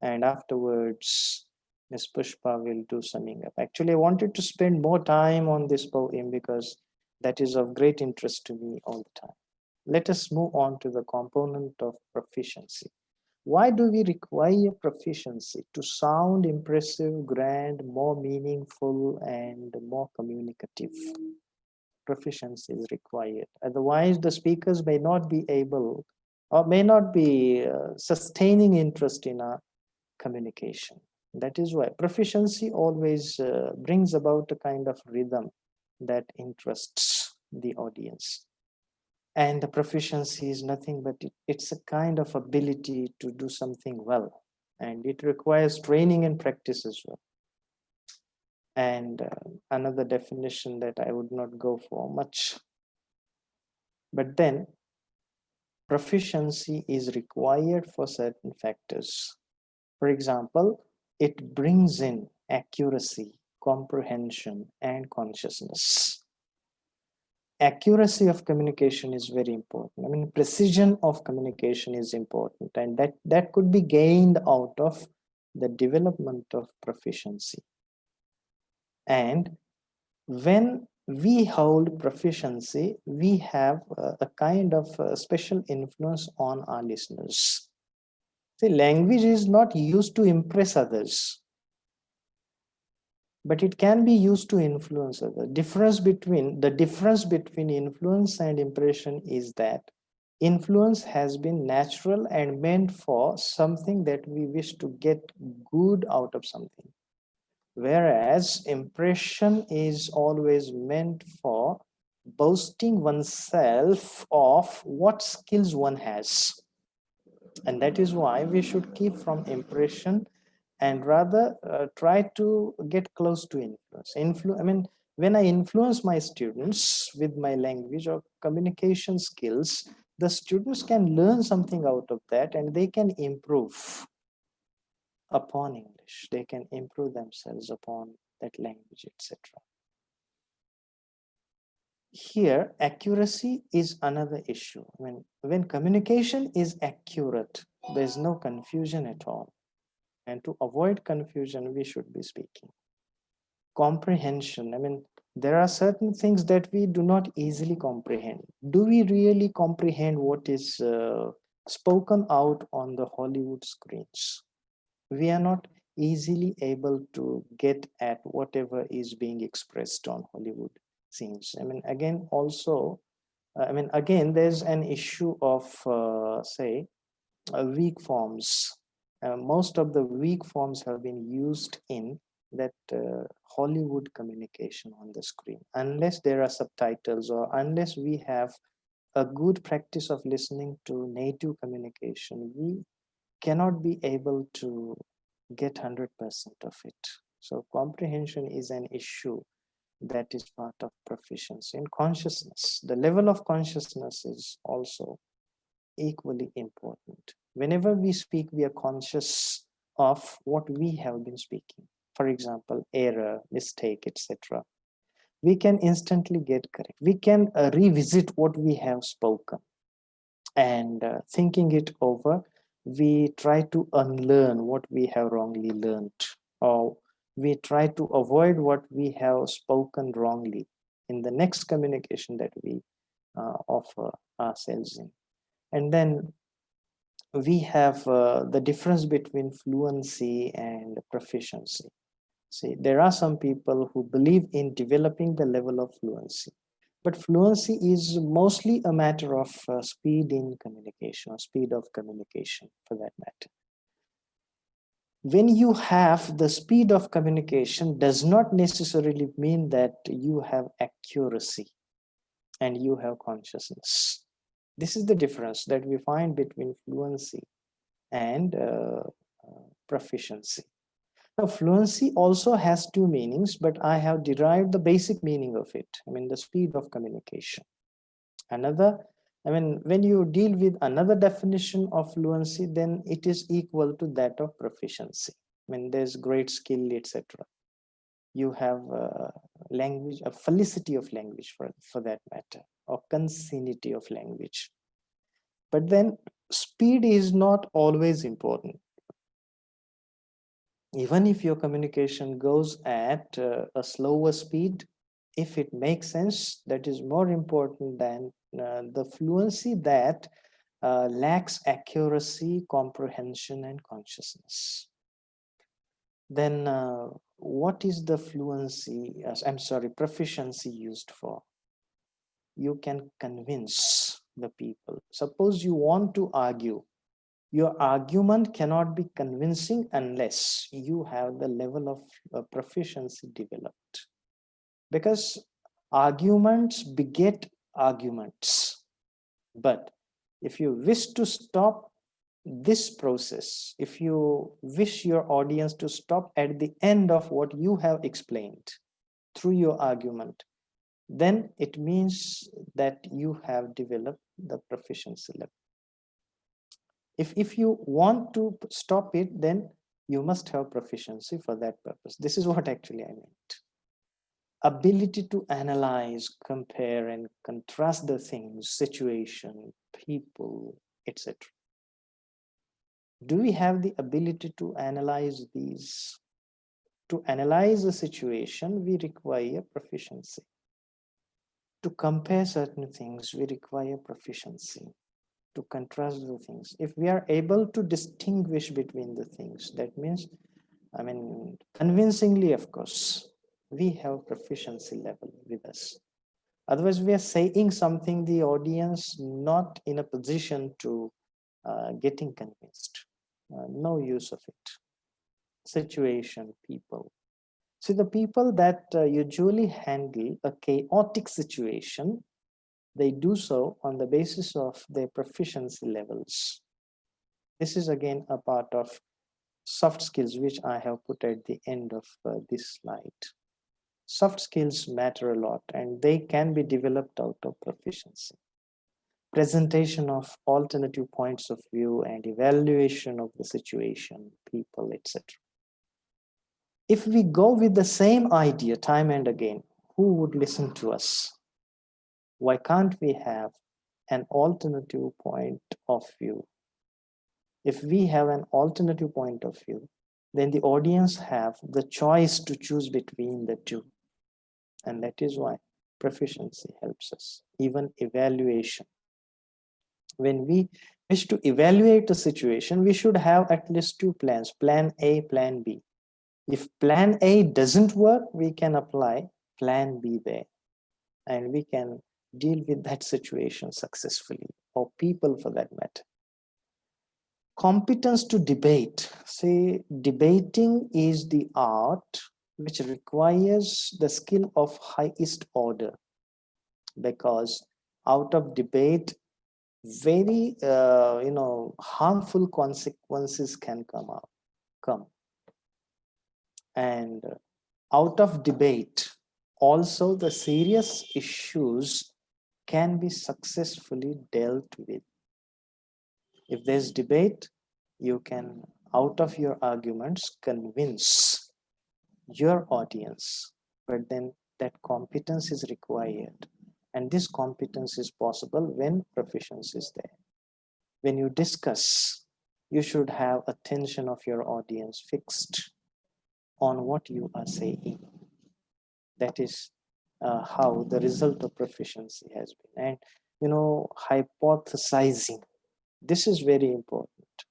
and afterwards Ms. Pushpa will do summing up. Actually, I wanted to spend more time on this poem because that is of great interest to me all the time. Let us move on to the component of proficiency. Why do we require proficiency? To sound impressive, grand, more meaningful, and more communicative. Proficiency is required. Otherwise, the speakers may not be able or may not be sustaining interest in our communication. That is why proficiency always brings about a kind of rhythm that interests the audience. And the proficiency is nothing but it's a kind of ability to do something well. And it requires training and practice as well. And another definition that I would not go for much. But then proficiency is required for certain factors. For example, it brings in accuracy, comprehension, and consciousness. Accuracy of communication is very important. I mean, precision of communication is important, and that could be gained out of the development of proficiency. And when we hold proficiency, we have a kind of special influence on our listeners. See, language is not used to impress others, but it can be used to influence others. The difference between influence and impression is that influence has been natural and meant for something that we wish to get good out of something. Whereas impression is always meant for boasting oneself of what skills one has. And that is why we should keep from impression and rather try to get close to influence. I mean, when I influence my students with my language or communication skills, the students can learn something out of that and they can improve upon English. They can improve themselves upon that language, etc. Here, accuracy is another issue. When communication is accurate, there's no confusion at all. And to avoid confusion, we should be speaking. Comprehension. I mean, there are certain things that we do not easily comprehend. Do we really comprehend what is spoken out on the Hollywood screens? We are not easily able to get at whatever is being expressed on Hollywood scenes. I mean, again, there's an issue of, weak forms. Most of the weak forms have been used in that Hollywood communication on the screen. Unless there are subtitles or unless we have a good practice of listening to native communication, we cannot be able to get 100% of it. So comprehension is an issue that is part of proficiency. And consciousness, the level of consciousness is also equally important. Whenever we speak, we are conscious of what we have been speaking. For example, error, mistake, etc. We can instantly get correct. We can revisit what we have spoken, and thinking it over, we try to unlearn what we have wrongly learned, or we try to avoid what we have spoken wrongly in the next communication that we offer ourselves in. And then we have the difference between fluency and proficiency. See, there are some people who believe in developing the level of fluency, but fluency is mostly a matter of speed in communication, or speed of communication for that matter. When you have the speed of communication, does not necessarily mean that you have accuracy and you have consciousness. This is the difference that we find between fluency and proficiency. Now, fluency also has two meanings, but I have derived the basic meaning of it. I mean, the speed of communication. When you deal with another definition of fluency, then it is equal to that of proficiency. I mean, there's great skill, etc. You have language, a felicity of language for that matter, or concinnity of language. But then speed is not always important. Even if your communication goes at a slower speed, if it makes sense, that is more important than the fluency that lacks accuracy, comprehension, and consciousness. Then what is the fluency, proficiency used for? You can convince the people. Suppose you want to argue. Your argument cannot be convincing unless you have the level of proficiency developed. Because arguments beget arguments. But if you wish to stop this process, if you wish your audience to stop at the end of what you have explained through your argument, then it means that you have developed the proficiency level. If you want to stop it, then you must have proficiency for that purpose. This is what actually I meant. Ability to analyze, compare, and contrast the things, situation, people, etc. Do we have the ability to analyze these? To analyze a situation, we require proficiency. To compare certain things, we require proficiency. To contrast the things. If we are able to distinguish between the things, that means, convincingly, of course, we have proficiency level with us. Otherwise, we are saying something the audience not in a position to getting convinced. No use of it. Situation, people. See, the people that usually handle a chaotic situation, they do so on the basis of their proficiency levels. This is again a part of soft skills, which I have put at the end of this slide. Soft skills matter a lot, and they can be developed out of proficiency. Presentation of alternative points of view and evaluation of the situation, people, etc. If we go with the same idea time and again, who would listen to us? Why can't we have an alternative point of view? If we have an alternative point of view, then the audience have the choice to choose between the two. And that is why proficiency helps us, even evaluation. When we wish to evaluate a situation, we should have at least two plans, plan A, plan B. If plan A doesn't work, we can apply plan B there, and we can deal with that situation successfully, or people for that matter. Competence to debate. See, debating is the art which requires the skill of highest order, because out of debate, very harmful consequences can come. And out of debate, also the serious issues can be successfully dealt with. If there's debate, you can, out of your arguments, convince your audience, but then that competence is required. And this competence is possible when proficiency is there. When you discuss, you should have attention of your audience fixed on what you are saying. That is how the result of proficiency has been. And hypothesizing, this is very important,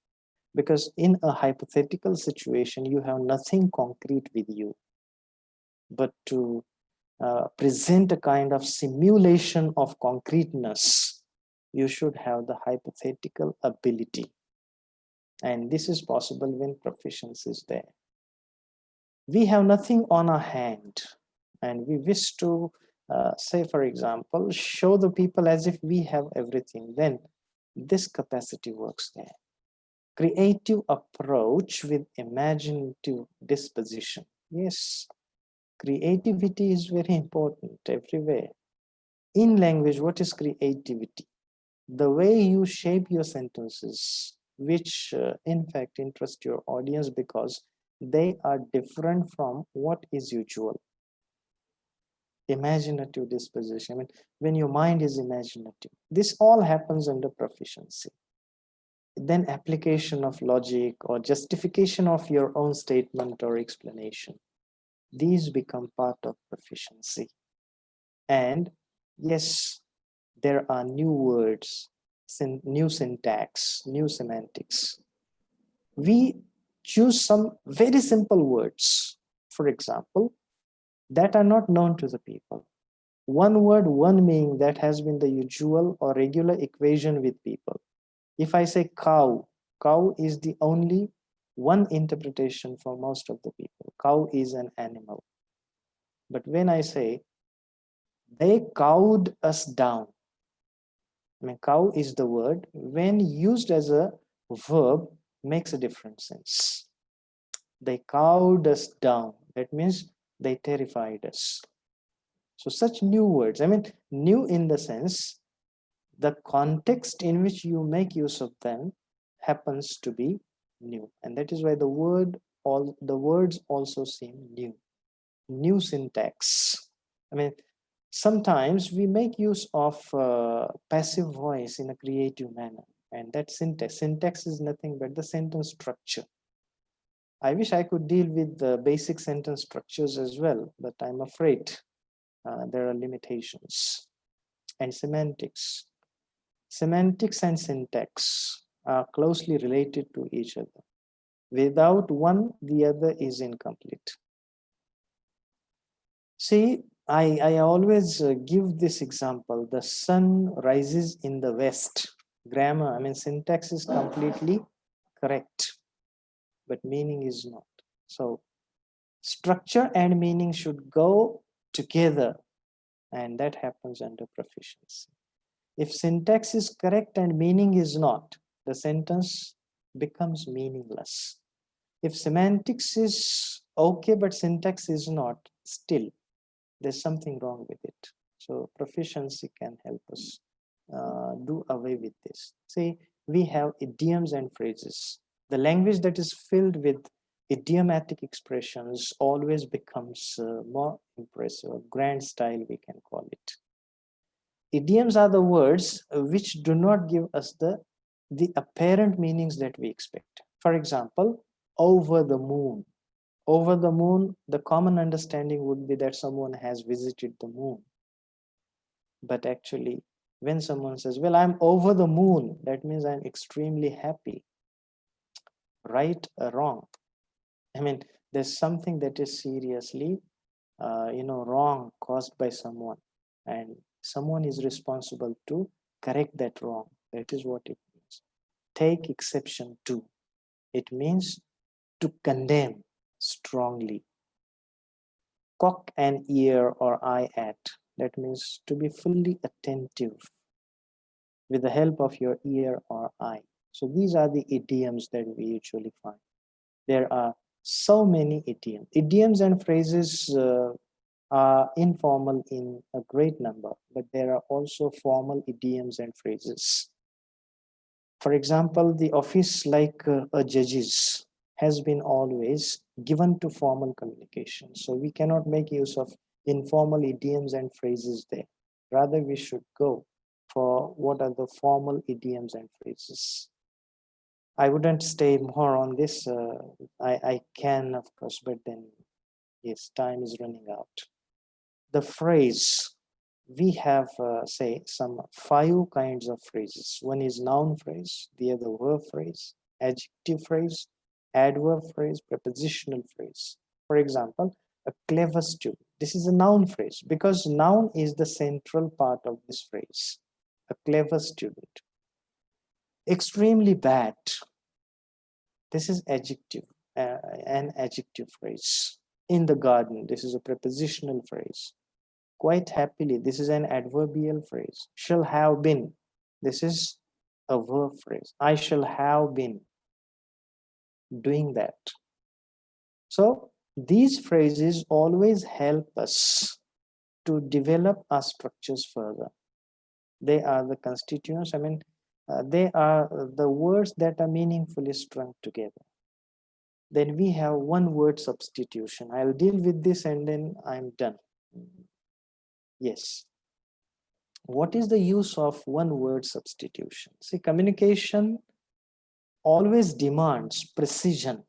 because in a hypothetical situation you have nothing concrete with you, but to present a kind of simulation of concreteness, you should have the hypothetical ability, and this is possible when proficiency is there. We have nothing on our hand and we wish to say, for example, show the people as if we have everything, then this capacity works there. Creative approach with imaginative disposition. Yes, creativity is very important everywhere. In language, what is creativity? The way you shape your sentences, which in fact interest your audience because they are different from what is usual. Imaginative disposition, I mean, when your mind is imaginative, this all happens under proficiency. Then application of logic or justification of your own statement or explanation, these become part of proficiency. And yes, there are new words, new syntax, new semantics. We choose some very simple words, for example, that are not known to the people. One word, one meaning, that has been the usual or regular equation with people. If I say cow, cow is the only one interpretation for most of the people. Cow is an animal. But when I say, they cowed us down, I mean, cow is the word, when used as a verb, makes a different sense. They cowed us down. That means they terrified us. So such new words, I mean, new in the sense, the context in which you make use of them happens to be new. And that is why the words also seem new. New syntax. I mean, sometimes we make use of passive voice in a creative manner, and that syntax is nothing but the sentence structure. I wish I could deal with the basic sentence structures as well, but I'm afraid there are limitations. And semantics. Semantics and syntax are closely related to each other. Without one, the other is incomplete. See, I always give this example. The sun rises in the west. Grammar, I mean, syntax is completely correct, but meaning is not. So structure and meaning should go together, and that happens under proficiency. If syntax is correct and meaning is not, the sentence becomes meaningless. If semantics is okay but syntax is not, still there's something wrong with it. So proficiency can help us do away with this. See, we have idioms and phrases. The language that is filled with idiomatic expressions always becomes more impressive, grand style we can call it. Idioms are the words which do not give us the apparent meanings that we expect. For example, over the moon. Over the moon, the common understanding would be that someone has visited the moon. But actually, when someone says, well, I'm over the moon, that means I'm extremely happy. Right or wrong? I mean, there's something that is seriously, wrong caused by someone, and someone is responsible to correct that wrong. That is what it means. Take exception to. It means to condemn strongly. Cock an ear or eye at. That means to be fully attentive with the help of your ear or eye. So these are the idioms that we usually find. There are so many idioms. Idioms and phrases are informal in a great number, but there are also formal idioms and phrases. For example, the office like a judge's has been always given to formal communication. So we cannot make use of informal idioms and phrases there. Rather, we should go for what are the formal idioms and phrases. I wouldn't stay more on this. I can, of course, but then, yes, time is running out. The phrase, we have, say, some 5 kinds of phrases. One is noun phrase, the other verb phrase, adjective phrase, adverb phrase, prepositional phrase. For example, a clever student. This is a noun phrase because noun is the central part of this phrase. A clever student. Extremely bad. This is adjective, an adjective phrase. In the garden, this is a prepositional phrase. Quite happily, this is an adverbial phrase. Shall have been, this is a verb phrase. I shall have been doing that. So these phrases always help us to develop our structures further. They are the constituents. I mean, they are the words that are meaningfully strung together. Then we have one word substitution. I'll deal with this and then I'm done. Yes. What is the use of one word substitution? See, communication always demands precision.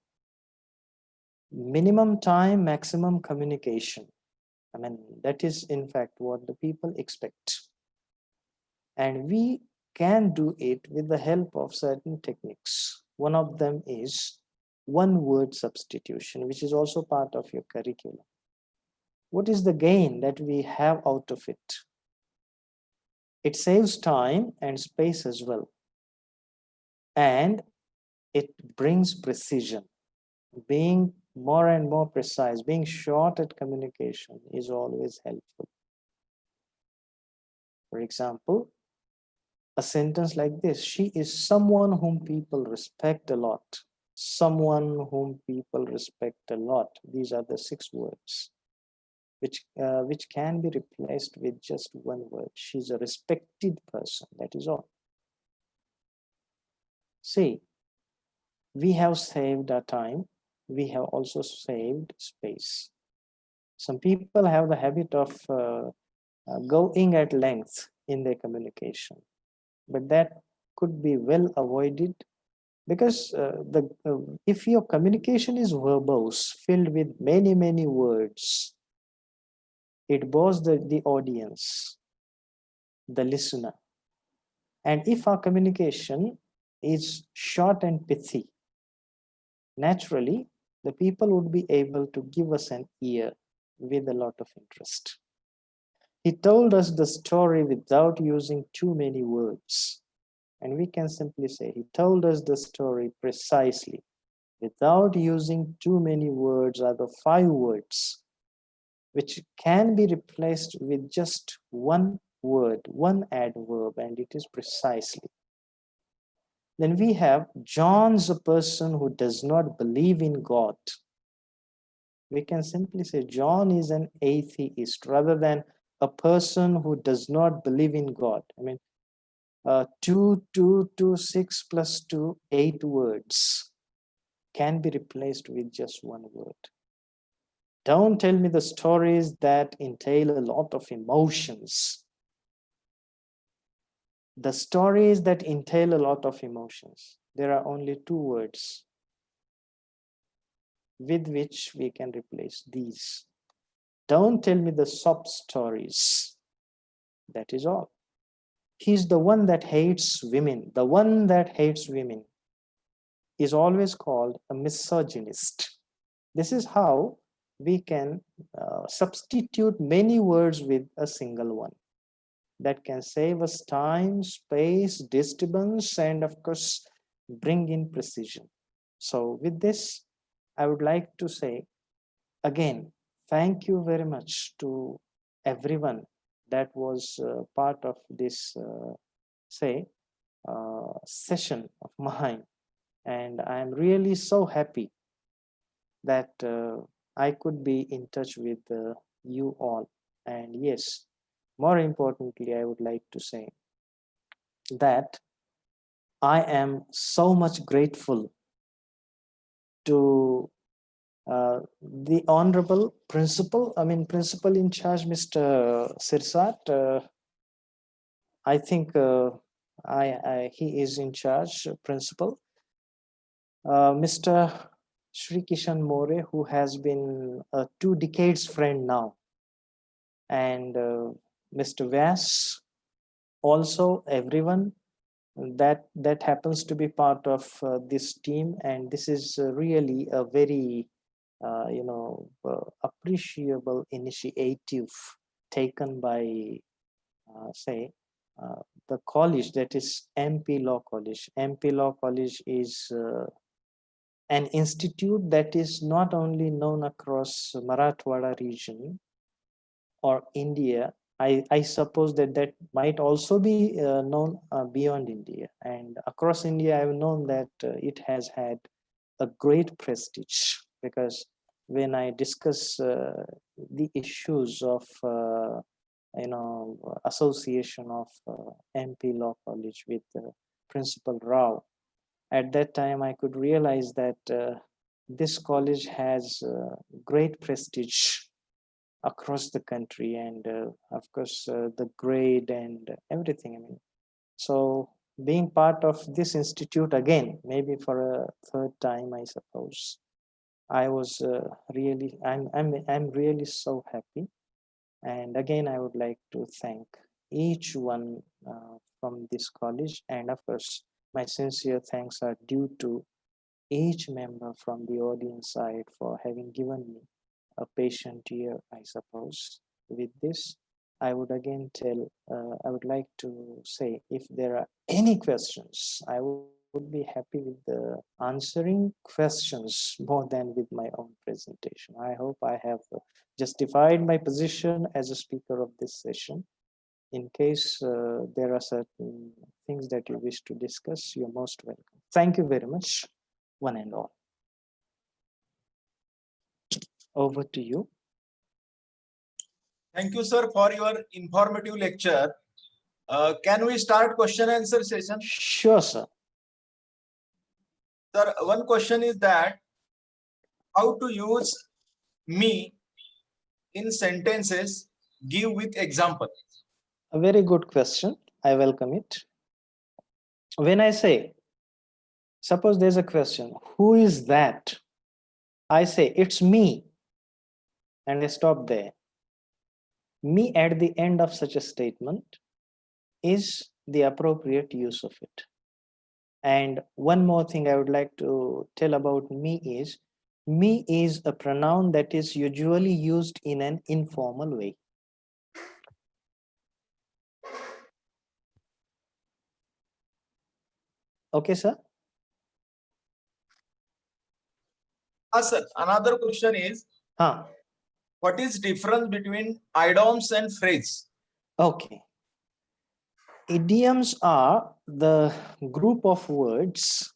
Minimum time, maximum communication. I mean, that is in fact what the people expect. And we can do it with the help of certain techniques. One of them is one word substitution, which is also part of your curriculum. What is the gain that we have out of it? It saves time and space as well. And it brings precision. Being more and more precise, being short at communication is always helpful. For example, a sentence like this: she is someone whom people respect a lot. Someone whom people respect a lot. These are the 6 words which can be replaced with just one word. She's a respected person. That is all. See, we have saved our time. We have also saved space. Some people have the habit of going at length in their communication, but that could be well avoided because if your communication is verbose, filled with many words, it bores the audience, the listener. And if our communication is short and pithy, naturally, the people would be able to give us an ear with a lot of interest. He told us the story without using too many words. And we can simply say, he told us the story precisely, without using too many words, or the 5 words, which can be replaced with just one word, one adverb, and it is precisely. Then we have John's a person who does not believe in God. We can simply say John is an atheist rather than a person who does not believe in God. I mean, 2, 2, 2, 6 plus 2, 8 words can be replaced with just one word. Don't tell me the stories that entail a lot of emotions. The stories that entail a lot of emotions, there are only 2 words with which we can replace these. Don't tell me the sob stories. That is all. He's the one that hates women. The one that hates women is always called a misogynist. This is how we can substitute many words with a single one. That can save us time, space, disturbance, and of course, bring in precision. So with this, I would like to say again, thank you very much to everyone that was part of this, session of mine. And I'm really so happy that I could be in touch with you all. And yes, more importantly, I would like to say that I am so much grateful to the honorable principal in charge, Mr. Sirsat. I think he is in charge, principal. Mr. Sri Kishan More, who has been a 2 decades friend now, and Mr. Vyas, also everyone that happens to be part of this team, and this is really a very appreciable initiative taken by say the college, that is MP Law College. MP Law College is an institute that is not only known across Marathwada region or India. I suppose that might also be known beyond India, and across India I've known that it has had a great prestige, because when I discuss the issues of association of MP Law College with Principal Rao, at that time I could realize that this college has great prestige across the country, and of course the grade and everything. So being part of this institute again, maybe for a third time, I suppose, I was I'm really so happy. And again, I would like to thank each one from this college, and of course my sincere thanks are due to each member from the audience side for having given me a patient ear, I suppose. With this, I would again I would like to say, if there are any questions, I would be happy with the answering questions more than with my own presentation. I hope I have justified my position as a speaker of this session. In case there are certain things that you wish to discuss, you're most welcome. Thank you very much, one and all. Over to you. Thank you, sir, for your informative lecture. Can we start question answer session? Sure, sir. Sir, one question is that how to use me in sentences, give with example. A very good question. I welcome it. When I say, suppose there's a question, who is that? I say, it's me. And I stop there. Me at the end of such a statement is the appropriate use of it. And one more thing I would like to tell about me is a pronoun that is usually used in an informal way. Okay, sir? Sir, another question is, what is difference between idioms and phrase? Okay. Idioms are the group of words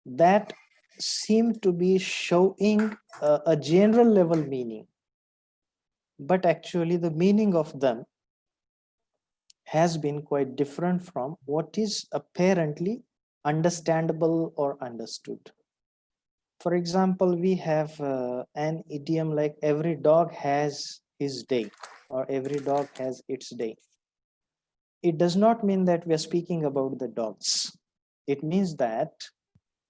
that seem to be showing a general level meaning, but actually the meaning of them has been quite different from what is apparently understandable or understood. For example, we have an idiom like every dog has his day, or every dog has its day. It does not mean that we are speaking about the dogs. It means that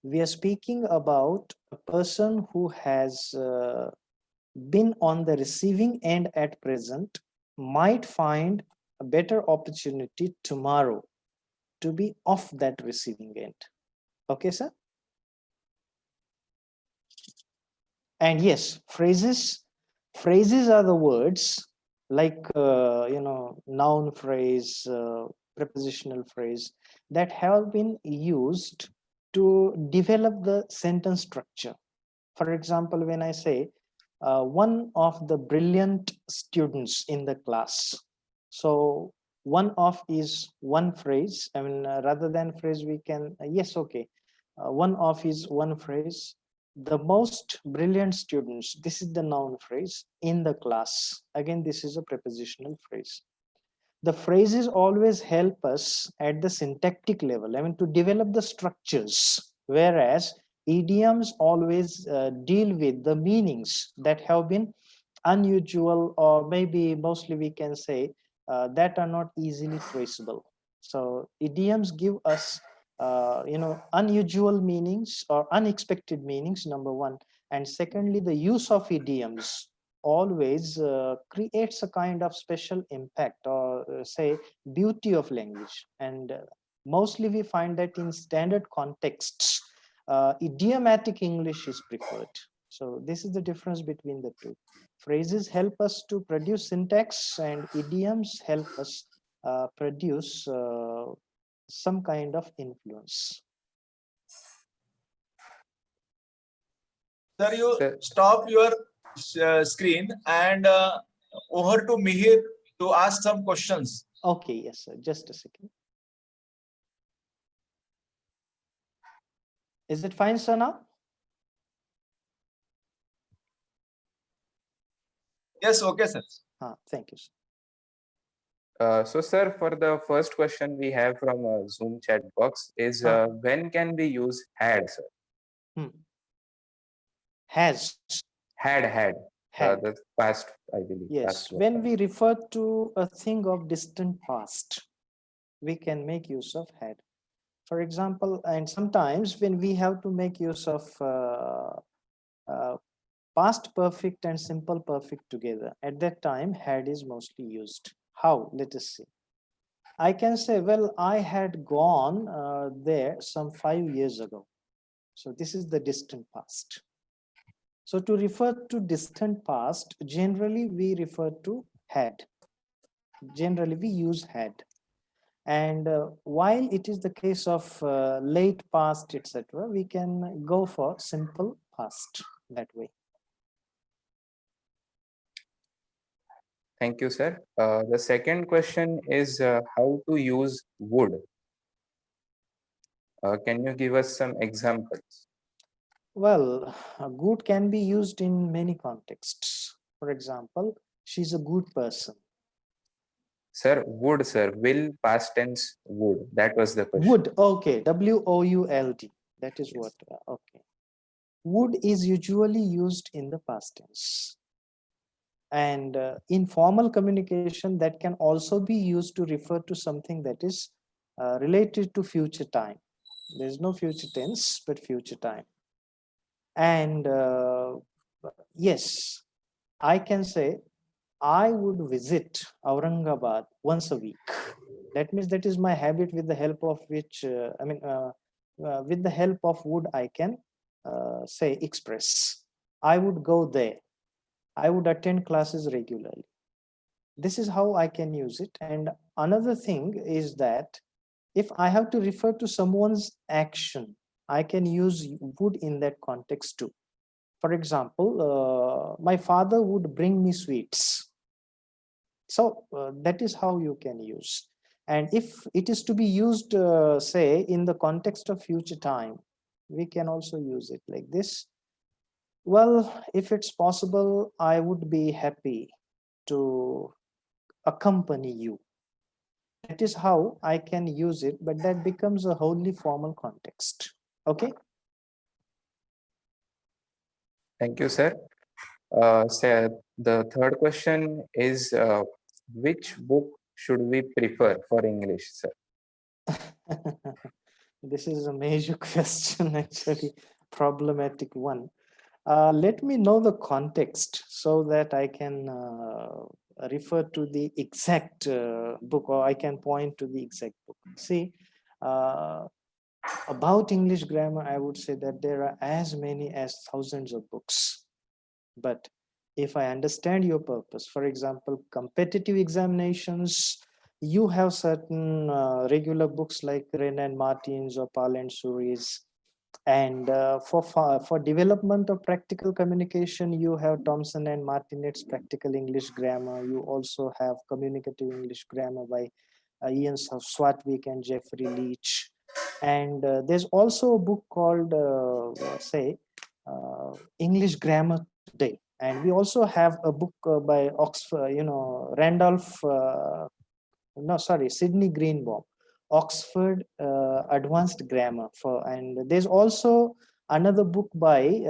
we are speaking about a person who has been on the receiving end at present, might find a better opportunity tomorrow to be off that receiving end. Okay, sir? And yes, phrases are the words like noun phrase, prepositional phrase that have been used to develop the sentence structure. For example, when I say one of the brilliant students in the class, so one of is one phrase. Rather than phrase, we can yes, okay, one of is one phrase. The most brilliant students, this is the noun phrase, in the class. Again, this is a prepositional phrase. the phrases always help us at the syntactic level, I mean, to develop the structures, whereas idioms always deal with the meanings that have been unusual, or maybe mostly we can say that are not easily traceable. So idioms give us unusual meanings or unexpected meanings, number one. And secondly, the use of idioms always creates a kind of special impact, or say beauty of language. And mostly we find that in standard contexts, idiomatic English is preferred. So this is the difference between the two. Phrases help us to produce syntax, and idioms help us produce some kind of influence. Sir, you Sir, stop your screen and over to Mihir to ask some questions. Okay, yes, sir. Just a second. Is it fine, sir, now? Yes, okay, sir. Thank you, sir. so sir, for the first question we have from Zoom chat box is when can we use had, sir? Has. Had. Had. The past, I believe. Yes, when we refer to a thing of distant past, we can make use of had. For example, and sometimes when we have to make use of past perfect and simple perfect together, at that time had is mostly used. How? Let us see. I can say, well, I had gone there some 5 years ago. So this is the distant past. So to refer to distant past, generally we refer to had. Generally we use had. And while it is the case of late past, etc., we can go for simple past that way. Thank you, sir. The second question is how to use would. Can you give us some examples? Well, good can be used in many contexts. For example, she's a good person. Sir, would, sir. Will, past tense, would. That was the question. Would, okay. W-O-U-L-D. That is Yes. what, okay. Would is usually used in the past tense. And in formal communication, that can also be used to refer to something that is related to future time. There's no future tense, but future time. And yes, I can say, I would visit Aurangabad once a week. That means that is my habit, with the help of which, with the help of would, I can say express. I would go there. I would attend classes regularly. This is how I can use it. And another thing is that if I have to refer to someone's action, I can use would in that context too. For example, my father would bring me sweets. So that is how you can use. And if it is to be used, say, in the context of future time, we can also use it like this. Well, if it's possible, I would be happy to accompany you. That is how I can use it, but that becomes a wholly formal context. Okay. Thank you, sir. Sir, the third question is which book should we prefer for English, sir? This is a major question, actually, problematic one. Let me know the context so that I can refer to the exact book, or I can point to the exact book. See, about English grammar, I would say that there are as many as thousands of books. But if I understand your purpose, for example, competitive examinations, you have certain regular books like Wren and Martin's or Pal and Suri's. And for development of practical communication, you have Thompson and Martinet's Practical English Grammar. You also have Communicative English Grammar by Ian Swatwick and Jeffrey Leach. And there's also a book called, English Grammar Today. And we also have a book by Oxford, Randolph no, sorry, Sydney Greenbaum, Oxford Advanced Grammar. And there's also another book by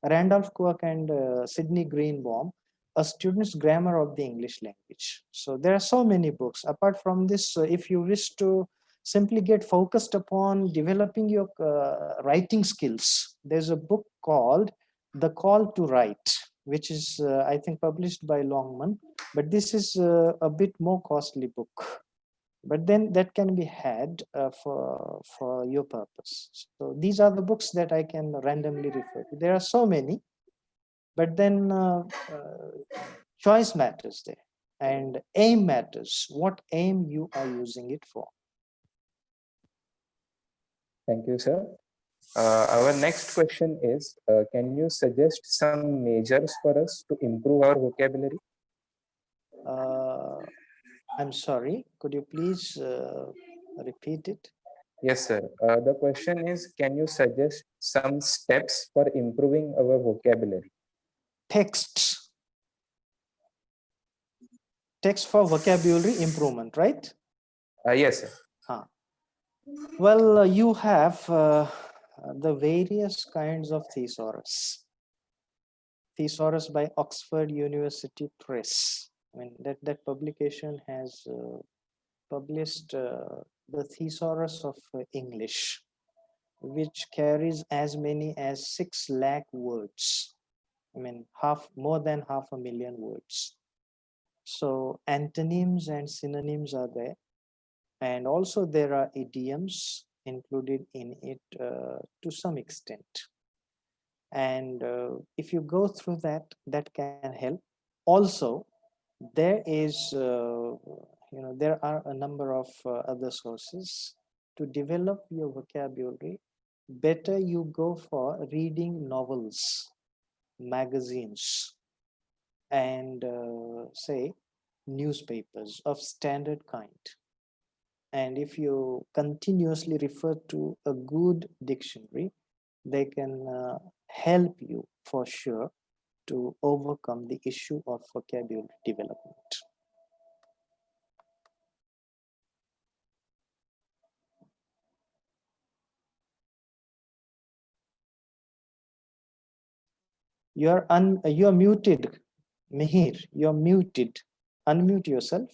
Randolph Quirk and Sydney Greenbaum, A Student's Grammar of the English Language. So there are so many books. Apart from this, if you wish to simply get focused upon developing your writing skills, there's a book called The Call to Write, which is, I think, published by Longman. But this is a bit more costly book. But then that can be had for your purpose. So these are the books that I can randomly refer to. There are so many, but then choice matters there, and aim matters. What aim you are using it for. Thank you, sir. Our next question is, can you suggest some measures for us to improve our vocabulary? I'm sorry, could you please repeat it? Yes, sir. The question is, can you suggest some steps for improving our vocabulary? Texts. Text for vocabulary improvement, right? Yes, sir. Well, you have the various kinds of thesaurus. Thesaurus by Oxford University Press. I mean, that publication has published the thesaurus of English, which carries as many as 6 lakh words. I mean, more than 500,000 words. So antonyms and synonyms are there. And also there are idioms included in it to some extent. And if you go through that, that can help. Also, there is, there are a number of other sources to develop your vocabulary. Better you go for reading novels, magazines, and say newspapers of standard kind. And if you continuously refer to a good dictionary, they can help you for sure to overcome the issue of vocabulary development. You're muted, Mihir. You're muted. Unmute yourself.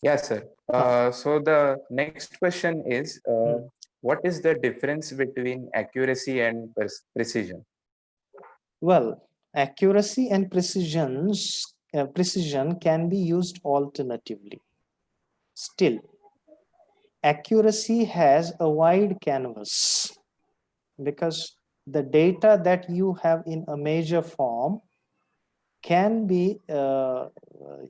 Yes, sir. So the next question is, what is the difference between accuracy and precision? Well, accuracy and precision can be used alternatively. Still, accuracy has a wide canvas because the data that you have in a major form can be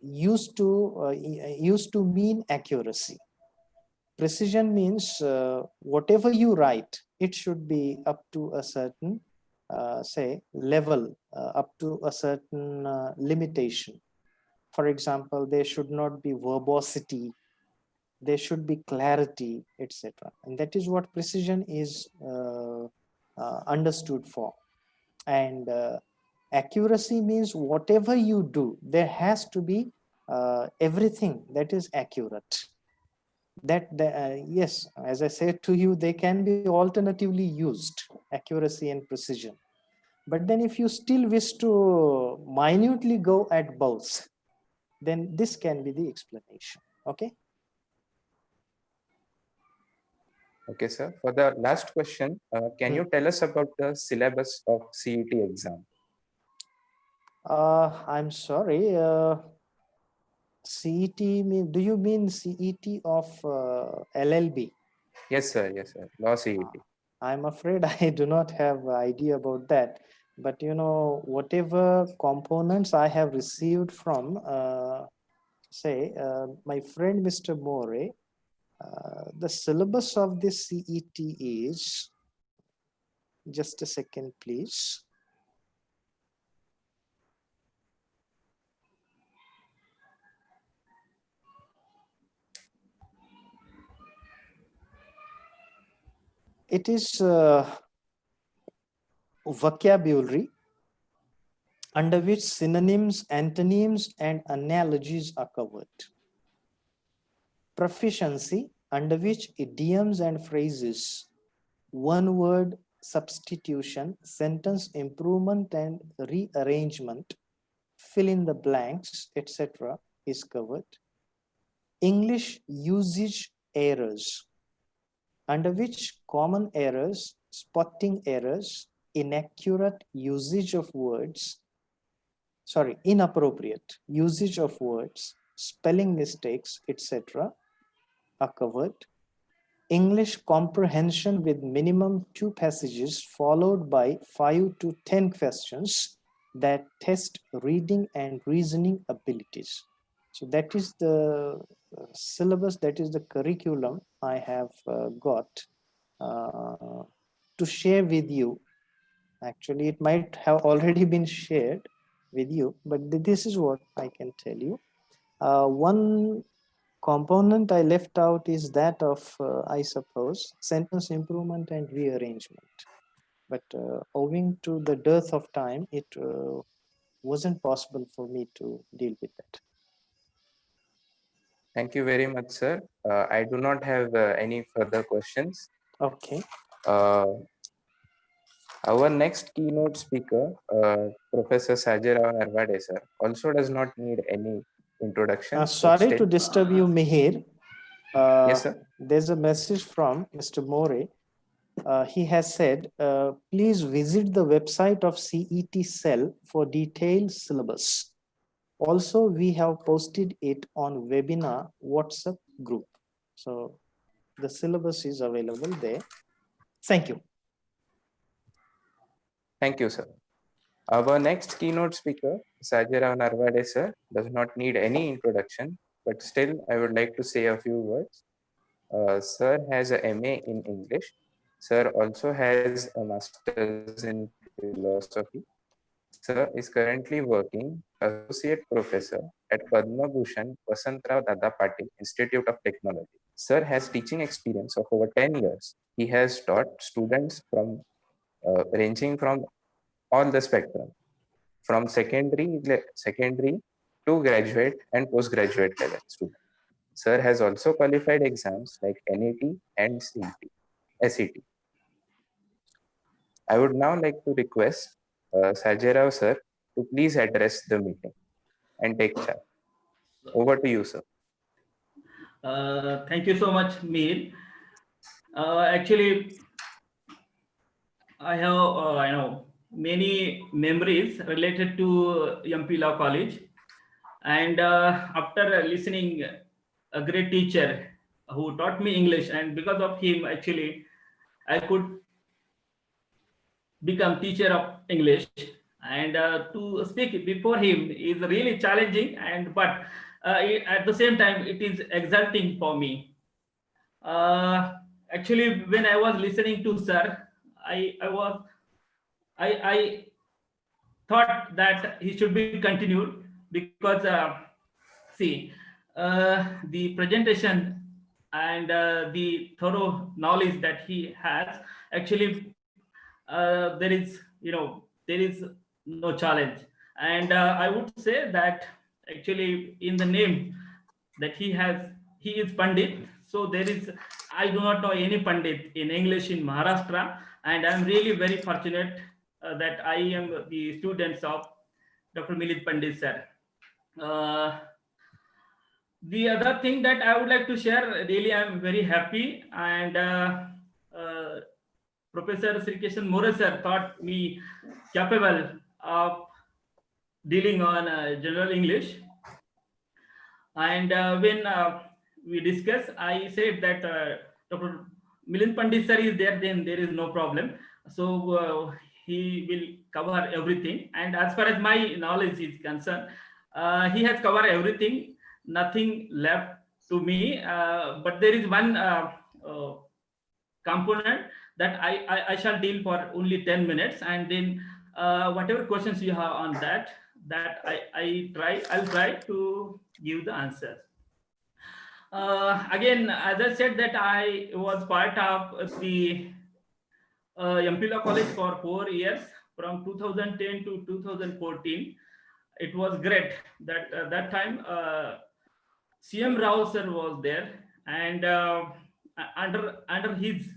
used to mean accuracy. Precision means whatever you write, it should be up to a certain say level, up to a certain limitation. For example, there should not be verbosity, there should be clarity, etc. And that is what precision is understood for. And accuracy means whatever you do, there has to be everything that is accurate. Yes, as I said to you, they can be alternatively used, accuracy and precision. But then if you still wish to minutely go at both, then this can be the explanation. Okay. Okay, sir. For the last question, can you tell us about the syllabus of CET exam? I'm sorry. CET do you mean CET of LLB? Yes, sir. Yes, sir. Law CET. I'm afraid I do not have idea about that. But whatever components I have received from, say, my friend Mr. More, the syllabus of this CET is, just a second, please. It is vocabulary, under which synonyms, antonyms, and analogies are covered. Proficiency, under which idioms and phrases, one word substitution, sentence improvement and rearrangement, fill in the blanks, etc. is covered. English usage errors, under which common errors, spotting errors, inaccurate usage of words, inappropriate usage of words, spelling mistakes, etc. are covered. English comprehension with minimum 2 passages followed by 5 to 10 questions that test reading and reasoning abilities. So that is the syllabus, that is the curriculum I have got to share with you. Actually, it might have already been shared with you, but this is what I can tell you. One component I left out is that of, I suppose, sentence improvement and rearrangement. But owing to the dearth of time, it wasn't possible for me to deal with that. Thank you very much, sir. I do not have any further questions. Okay. Our next keynote speaker, Professor Sajirao Narvade, sir, also does not need any introduction. but Sorry to still- disturb you, Mihir. Yes, sir. There's a message from Mr. More. He has said, please visit the website of CET cell for detailed syllabus. Also, we have posted it on webinar WhatsApp group. So the syllabus is available there. Thank you. Thank you, sir. Our next keynote speaker, Sajirao Narvade, sir, does not need any introduction, but still I would like to say a few words. Sir has a MA in English. Sir also has a master's in philosophy. Sir is currently working associate professor at Padma Bhushan Vasantrao Dada Patil Institute of Technology. Sir has teaching experience of over 10 years. He has taught students from ranging from all the spectrum, from secondary to graduate and postgraduate level students. Sir has also qualified exams like NET and SET. I would now like to request Sajirao sir to please address the meeting and take charge. Over to you, sir. Thank you so much, Mir. Actually, I have many memories related to MP Law College, and after listening a great teacher who taught me English, and because of him, actually, I could become teacher of English. And to speak before him is really challenging, and but at the same time, it is exalting for me. Actually, when I was listening to sir, I thought that he should be continued because see the presentation and the thorough knowledge that he has, actually there is no challenge. And I would say that actually in the name that he has, he is Pandit. So there is, I do not know any Pandit in English in Maharashtra, and I'm really very fortunate that I am the students of Dr. Milit Pandit sir. The other thing that I would like to share, really I'm very happy, and Professor Sri Kishan More sir thought me capable of dealing on general English. And when we discuss, I said that Dr. Milind Pandit sir is there, then there is no problem. So he will cover everything. And as far as my knowledge is concerned, he has covered everything, nothing left to me. But there is one component that I shall deal for only 10 minutes, and then whatever questions you have on that I'll try to give the answers. Again, as I said, that I was part of the MP Law College for 4 years, from 2010 to 2014. It was great that that time CM Rao sir was there, and under his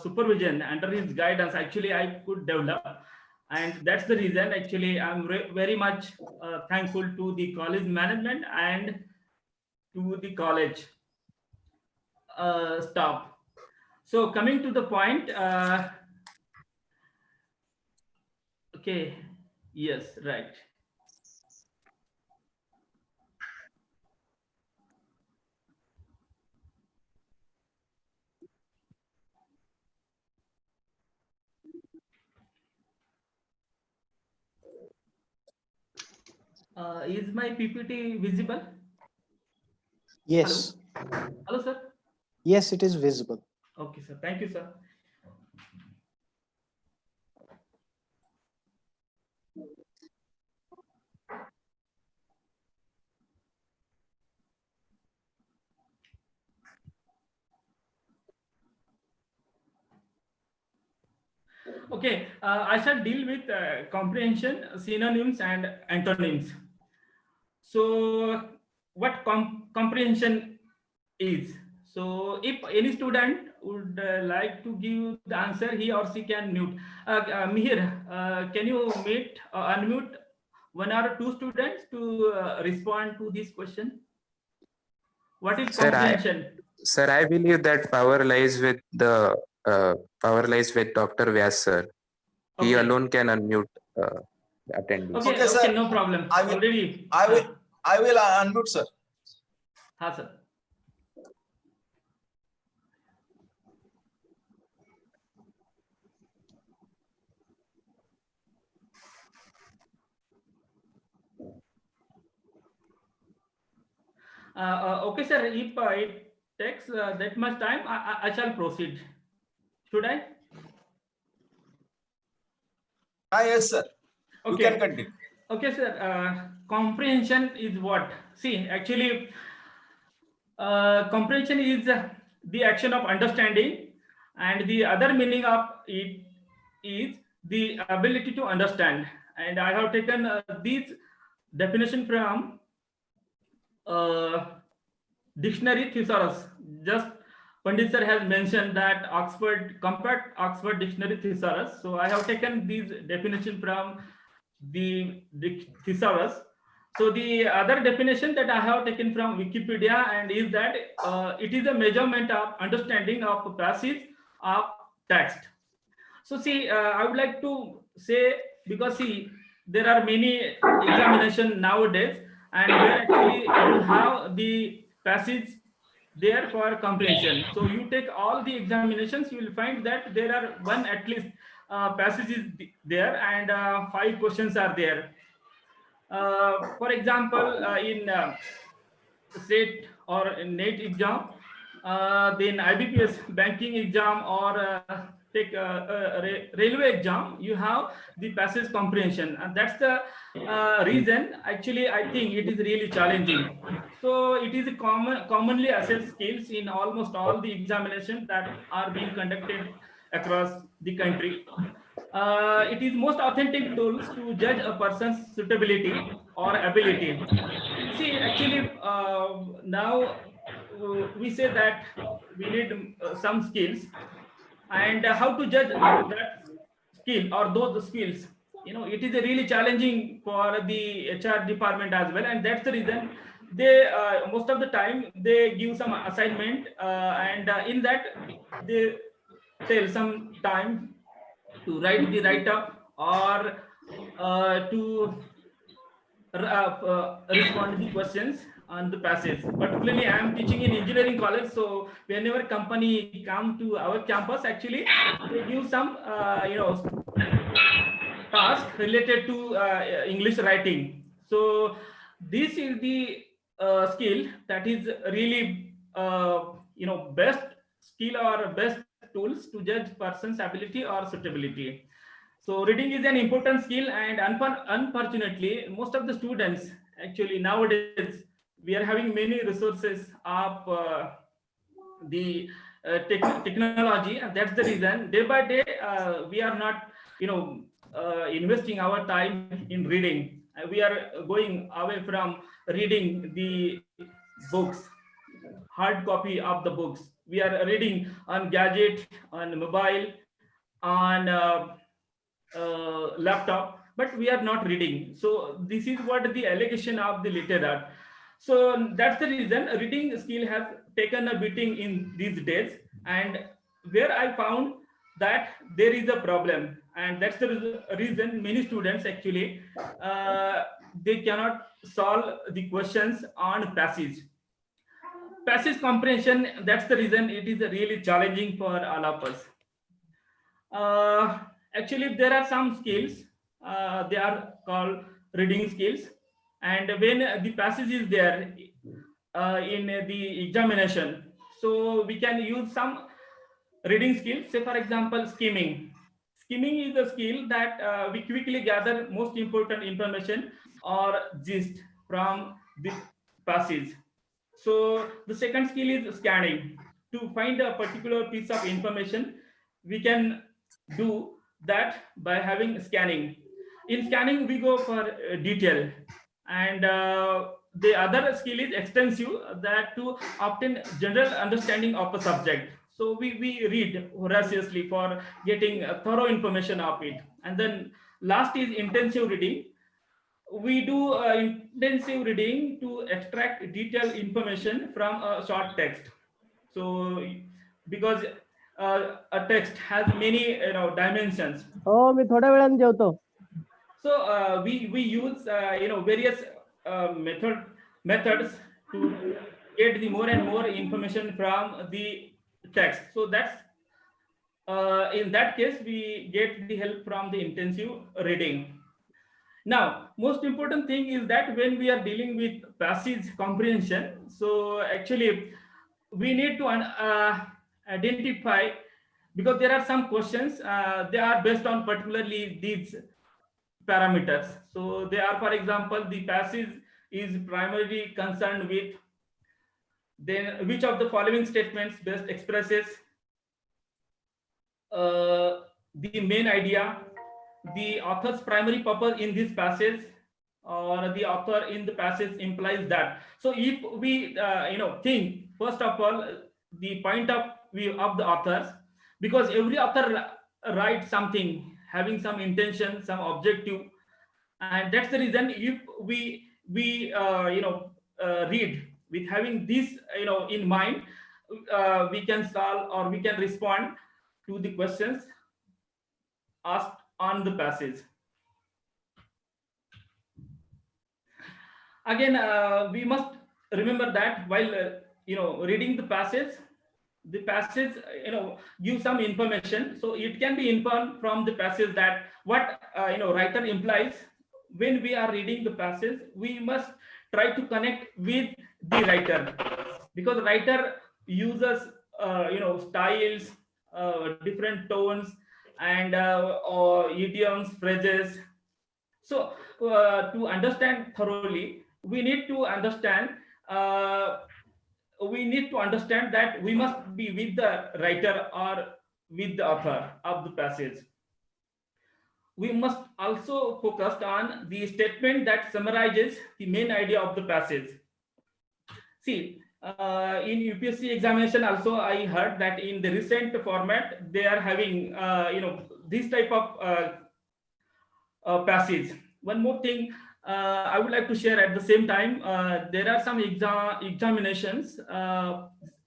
supervision, under his guidance, actually I could develop, and that's the reason actually I'm very much thankful to the college management and to the college staff. So coming to the point, okay, yes, right. Is my PPT visible? Yes. Hello, sir. Yes, it is visible. Okay, sir. Thank you, sir. Okay, I shall deal with comprehension, synonyms, and antonyms. So, what comprehension is? So, if any student would like to give the answer, he or she can mute. Mihir, can you unmute one or two students to respond to this question? What is comprehension? Sir, I believe that power lies with Dr. Vyas sir. He alone can unmute attendees. Okay, Okay, sir. no problem. I will- Already. I will unmute, sir. Ha, sir. Okay, sir. If it takes that much time, I shall proceed. Should I? Yes, sir. You Okay. can continue. Okay, sir. Comprehension is what? See, actually, comprehension is the action of understanding, and the other meaning of it is the ability to understand. And I have taken these definition from dictionary thesaurus. Just Pandit sir has mentioned that compact Oxford dictionary thesaurus. So I have taken these definition from the thesaurus. So the other definition that I have taken from Wikipedia and is that it is a measurement of understanding of passage of text. So see, I would like to say, because see, there are many examination nowadays, and where actually you have the passage there for comprehension. So you take all the examinations, you will find that there are one at least passages there, and 5 questions are there. For example, in CET or NET exam, then IBPS banking exam, or take railway exam, you have the passage comprehension, and that's the reason actually I think it is really challenging. So it is a commonly assessed skills in almost all the examinations that are being conducted across the country. It is most authentic tools to judge a person's suitability or ability. See, actually, now we say that we need some skills, and how to judge that skill or those skills. You know, it is a really challenging for the HR department as well, and that's the reason they most of the time they give some assignment, and in that they tell some time to write the write up, or to respond the questions on the passage. Particularly, I am teaching in engineering college, so whenever company come to our campus, actually they give some task related to English writing. So this is the skill that is really best skill or best tools to judge person's ability or suitability. So reading is an important skill, and unfortunately, most of the students actually nowadays we are having many resources of the technology, and that's the reason day by day we are not investing our time in reading. We are going away from reading the books, hard copy of the books. We are reading on gadget, on mobile, on laptop, but we are not reading. So this is what the allegation of the literate. So that's the reason reading skill has taken a beating in these days, and where I found that there is a problem, and that's the reason many students actually they cannot solve the questions on passage comprehension. That's the reason it is really challenging for all of us. uh, Actually, there are some skills, they are called reading skills, and when the passage is there in the examination, so we can use some reading skills. Say for example, skimming is a skill that we quickly gather most important information or gist from the passage. So the second skill is scanning. To find a particular piece of information, we can do that by having scanning. In scanning, we go for detail, and the other skill is extensive, that to obtain general understanding of a subject. So we read voraciously for getting thorough information of it. And then last is intensive reading. We do intensive reading to extract detailed information from a short text. So because a text has many dimensions, हो मी थोड्या वेळाने जेवतो. so we use various methods to get the more and more information from the text. So that's in that case we get the help from the intensive reading. Now, most important thing is that when we are dealing with passage comprehension, so actually we need to identify, because there are some questions, they are based on particularly these parameters. So they are, for example, the passage is primarily concerned with then which of the following statements best expresses the main idea, the author's primary purpose in this passage, or the author in the passage implies that. So if we think first of all the point of view of the authors, because every author writes something having some intention, some objective, and that's the reason if we read with having this in mind, we can solve or we can respond to the questions asked on the passage. Again, we must remember that while reading the passage give some information. So it can be informed from the passage that what writer implies. When we are reading the passage, we must try to connect with the writer, because writer uses styles, different tones, and idioms, phrases. So to understand thoroughly, we need to understand that we must be with the writer or with the author of the passage. We must also focus on the statement that summarizes the main idea of the passage. See, in UPSC examination also, I heard that in the recent format they are having this type of passage. One more thing I would like to share at the same time. There are some examinations,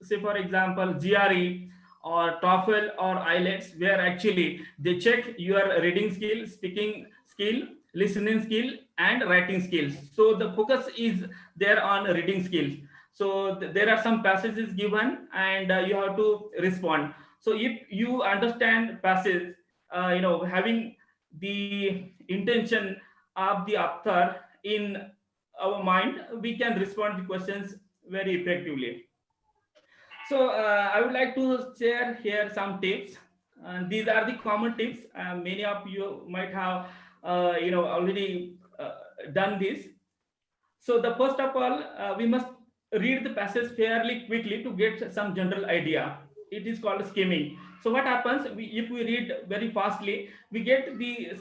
say for example GRE or TOEFL or IELTS, where actually they check your reading skill, speaking skill, listening skill, and writing skills. So the focus is there on reading skills. So there are some passages given, and you have to respond. So if you understand passage, having the intention of the author in our mind, we can respond to questions very effectively. So I would like to share here some tips. These are the common tips. Many of you might have already done this. So the first of all, we must read the passage fairly quickly to get some general idea. it is called skimming. So what happens, if we read very fastly, we get the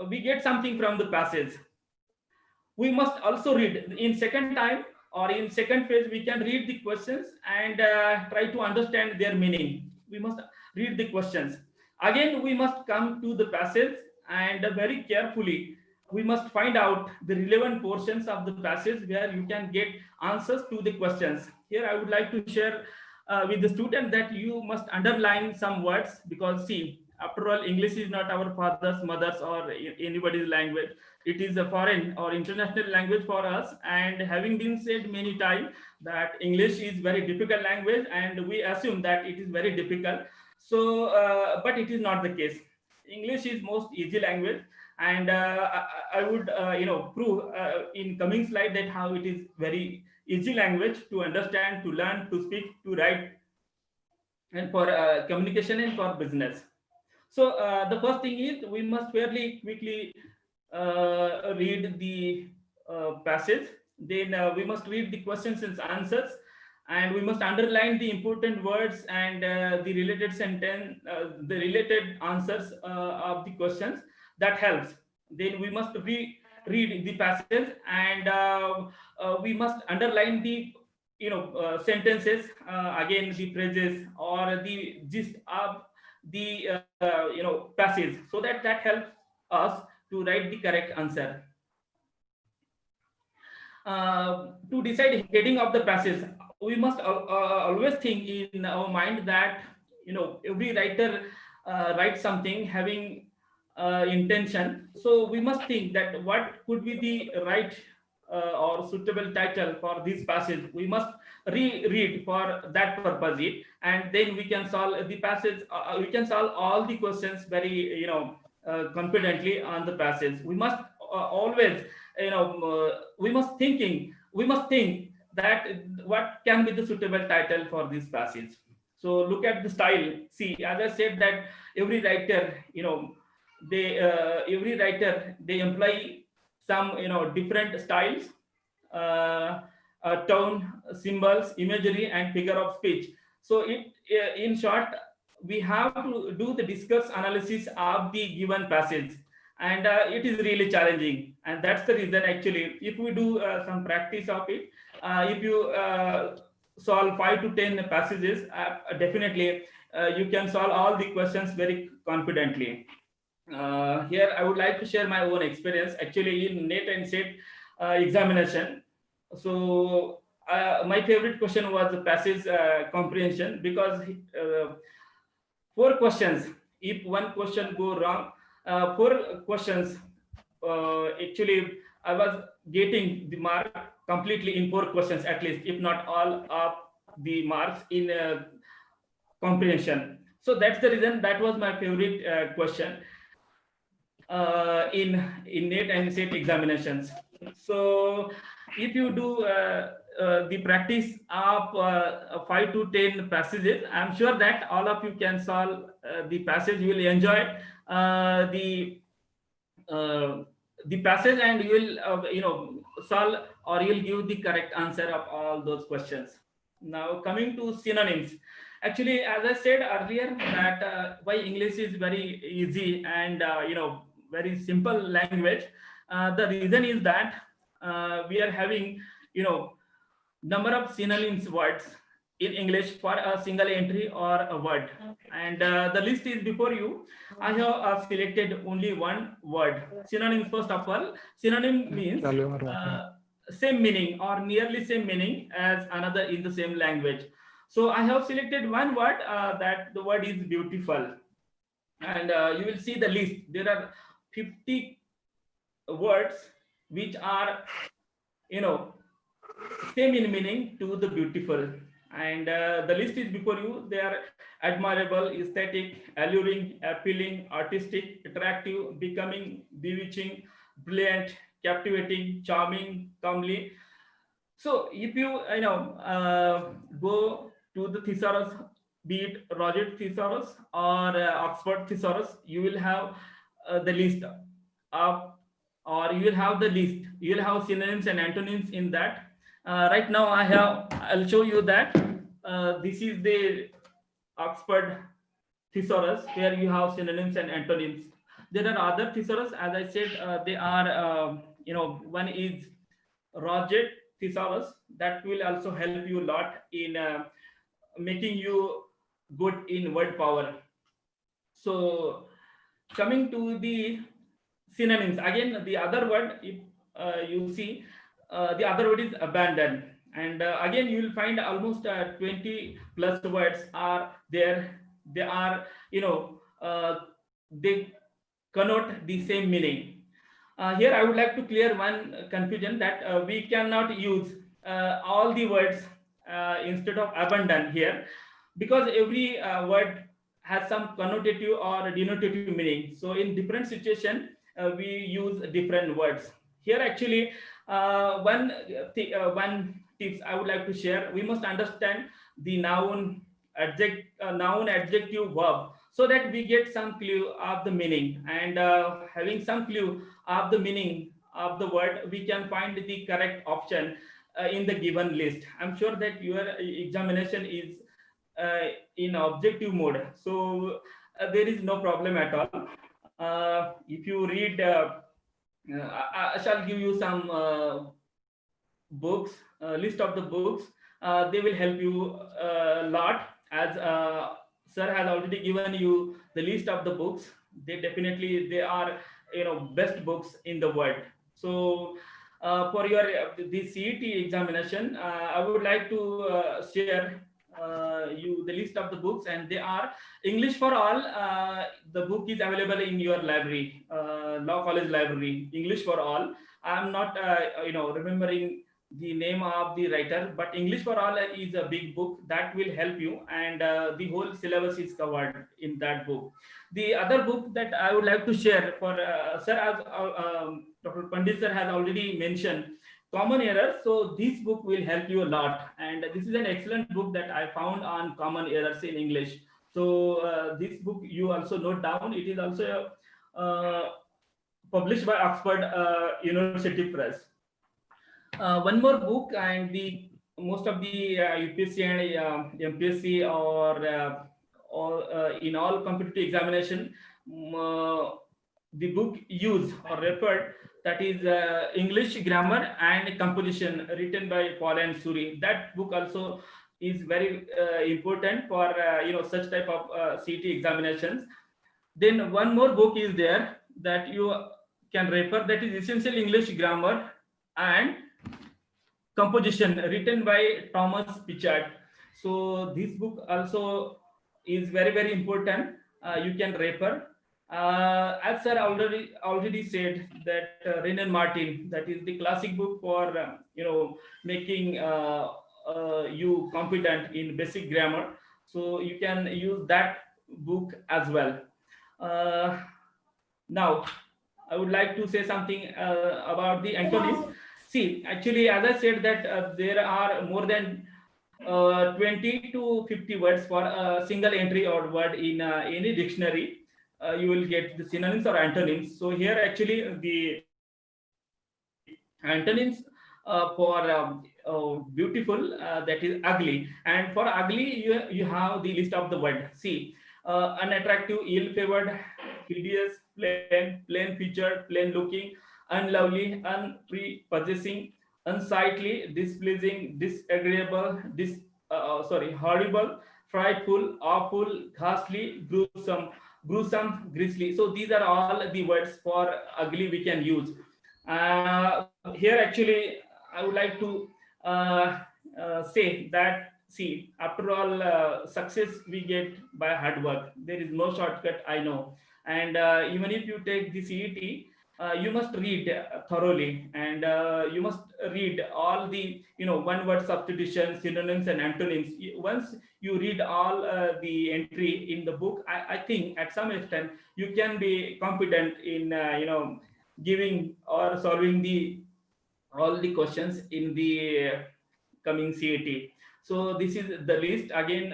we get something from the passage. We must also read in second time, or in second phase we can read the questions and try to understand their meaning. We must read the questions again, we must come to the passage, and very carefully we must find out the relevant portions of the passage where you can get answers to the questions. Here I would like to share with the student that you must underline some words, because see, after all, English is not our father's, mother's, or anybody's language. It is a foreign or international language for us, and having been said many times that English is very difficult language, and we assume that it is very difficult. So but it is not the case. English is most easy language, and I would prove in coming slide that how it is very easy language to understand, to learn, to speak, to write, and for communication and for business. So the first thing is we must fairly quickly read the passage. Then we must read the questions and answers, and we must underline the important words and the related sentence, the related answers of the questions. That helps. Then we must read the passage, and we must underline the sentences, again the phrases or the gist of the passage, so that helps us to write the correct answer. To decide heading of the passage, we must always think in our mind that every writer writes something having intention. So we must think that what could be the right or suitable title for this passage. We must read for that purpose it, and then we can solve the passage. We can solve all the questions very confidently on the passage. We must always we must think that what can be the suitable title for this passage. So look at the style. See, as I said that every writer they employ some different styles, tone, symbols, imagery, and figure of speech. So in short, we have to do the discourse analysis of the given passage, and it is really challenging. And that's the reason, actually, if we do some practice of it, if you solve 5 to 10 passages, definitely you can solve all the questions very confidently. Here I would like to share my own experience, actually, in NET and SET examination. So my favorite question was the passage comprehension, because 4 questions, if one question go wrong, 4 questions, actually I was getting the mark completely in 4 questions at least, if not all of the marks in comprehension. So that's the reason that was my favorite question in NET and SET examinations. So if you do the practice of 5 to 10 passages, I'm sure that all of you can solve the passage. You will enjoy the passage, and you will solve, or you will give the correct answer of all those questions. Now coming to synonyms. Actually, as I said earlier, that why English is very easy and very simple language. The reason is that we are having number of synonyms words in English for a single entry or a word, and the list is before you. I have selected only one word. Synonyms, first of all, synonym means same meaning or nearly same meaning as another in the same language. So I have selected one word, that the word is beautiful, and you will see the list. There are 50 words which are same in meaning to the beautiful, and the list is before you. They are admirable, aesthetic, alluring, appealing, artistic, attractive, becoming, bewitching, brilliant, captivating, charming, comely. So if you go to the thesaurus, be it Roget thesaurus or Oxford thesaurus, you will have the list of, or you will have the list. You will have synonyms and antonyms in that. Right now, I'll show you that this is the Oxford thesaurus, where you have synonyms and antonyms. There are other thesaurus, as I said, they are, one is Roget thesaurus, that will also help you a lot in making you good in word power. So coming to the synonyms, again the other word, if you see, the other word is abandon, and again you will find almost 20 plus words are there. They are, they connote the same meaning. Here I would like to clear one confusion, that we cannot use all the words instead of abandon here, because every word has some connotative or denotative meaning. So in different situation, we use different words. Here actually, one tips I would like to share: we must understand the noun, adjective, verb, so that we get some clue of the meaning. And having some clue of the meaning of the word, we can find the correct option in the given list. I'm sure that your examination is in objective mode, so there is no problem at all. If you read, I shall give you some books, list of the books. They will help you a lot, as sir has already given you the list of the books. They are, best books in the world. So for your the CET examination, I would like to share you the list of the books, and they are English for all. The book is available in your library, law college library. English for all. I'm not remembering the name of the writer, but English for all is a big book that will help you, and the whole syllabus is covered in that book. The other book that I would like to share for sir, as Dr. Pandit sir has already mentioned, common errors. So this book will help you a lot, and this is an excellent book that I found on common errors in English. So this book you also note down. It is also published by Oxford University Press. One more book, and the most of the UPSC and MPSC or in all competitive examination, the book used or referred, that is English grammar and composition, written by Paul and Suri. That book also is very important for such type of CET examinations. Then one more book is there that you can refer, that is Essential English Grammar and Composition, written by Thomas Pichard. So this book also is very, very important. You can refer. As sir already said, that René Martin, that is the classic book for making you competent in basic grammar. So you can use that book as well. Now I would like to say something about the antonyms. See, actually, as I said, that there are more than 20 to 50 words for a single entry or word in any dictionary. You will get the synonyms or antonyms. So here, actually, the antonyms for beautiful, that is ugly, and for ugly, you have the list of the word. See, unattractive, ill-favored, hideous, plain featured, plain looking, unlovely, unprepossessing, unsightly, displeasing, disagreeable, horrible, frightful, awful, ghastly, gruesome, grisly. So these are all the words for ugly we can use. Here actually I would like to say that, see, after all, success we get by hard work. There is no shortcut, I know. And even if you take the CET, you must read thoroughly, and you must read all the one word substitution, synonyms and antonyms. Once you read all the entry in the book, I think at some extent you can be confident in giving or solving all the questions in the coming CET. So this is the list. Again,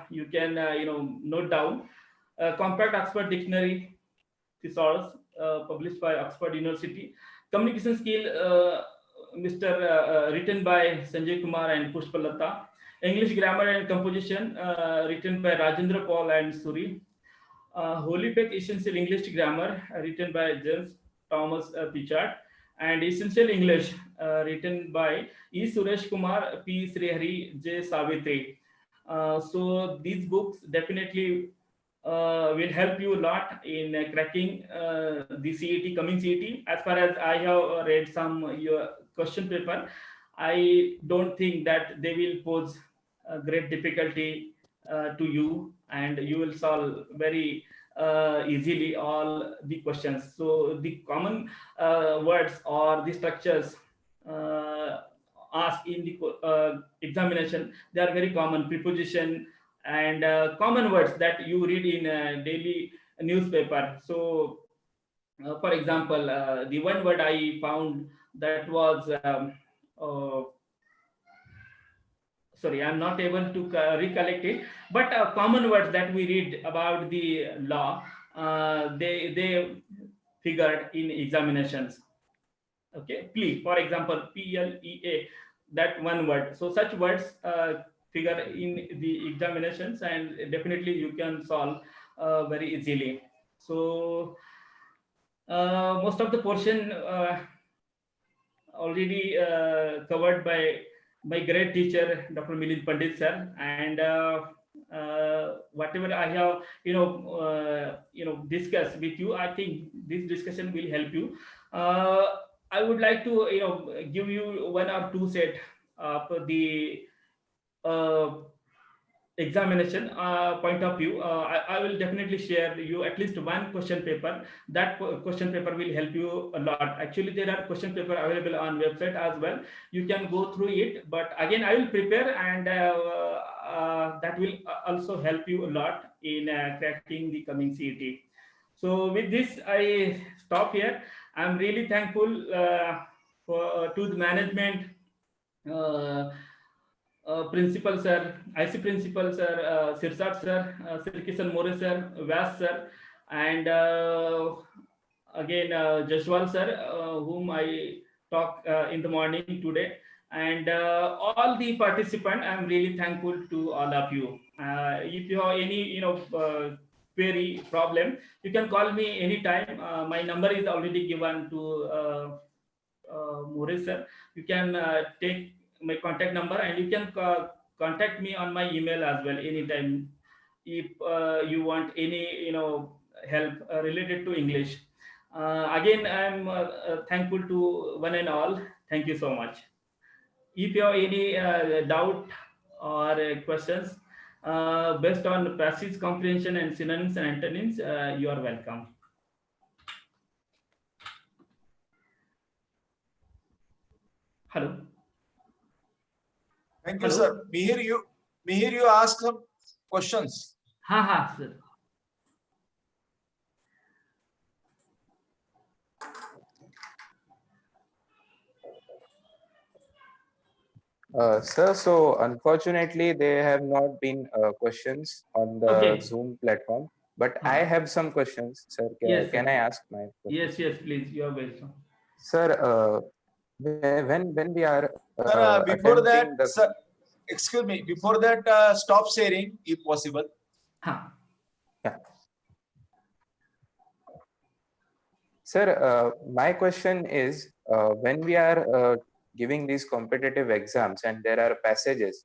you can note down. Compact Oxford Dictionary Thesaurus, published by Oxford University. Communication skill, written by Sanjay Kumar and Pushpalata. English Grammar and Composition, written by Rajendra Paul and Suri. Holy Faith Essential English Grammar, written by James Thomas Pichard, and Essential English, written by E. Suresh Kumar, P. Srihari, J. Savitri. So these books definitely will help you a lot in cracking the CET, coming CET. As far as I have read some your question paper, I don't think that they will pose a great difficulty to you, and you will solve very easily all the questions. So the common words or the structures uh, asked in the examination, they are very common. Preposition and common words that you read in a daily newspaper. So for example, the one word I found that was sorry, I'm not able to recollect it, but common words that we read about the law, they figured in examinations. Okay, plea, for example, PLEA, that one word. So such words figure in the examinations, and definitely you can solve very easily. So most of the portion already covered by my great teacher, Dr. Milind Pandit sir, and whatever I have, discussed with you, I think this discussion will help you. Uh, I would like to, give you one or two set of the uh, examination point of view. I will definitely share you at least one question paper. That question paper will help you a lot. Actually, there are question paper available on website as well. You can go through it, but again I will prepare, and that will also help you a lot in cracking the coming CET. So with this I stop here. I'm really thankful to the management, uh, principal sir, IC principal sir, Sirsat sir, Sir Kisan More sir, Vyas sir, and again Jashwal sir, whom I talk in the morning today, and all the participants. I'm really thankful to all of you. If you have any, query problem, you can call me anytime. My number is already given to More sir. You can take my contact number, and you can contact me on my email as well anytime if you want any, help related to English. Again, I'm thankful to one and all. Thank you so much. If you have any doubt or questions based on passage comprehension and synonyms and antonyms, you are welcome. Hello. Thank you, Hello. sir. Mihir, you ask some questions. Ha, sir. Sir, so unfortunately, there have not been questions on the Okay. Zoom platform, but I have some questions, sir. Yes, Can sir. I ask my questions? Yes, please. You are welcome. Sir, when we are Sir, before that, attempting the sir, excuse me, before that, stop sharing if possible. Ha. yeah. Sir, my question is when we are giving these competitive exams and there are passages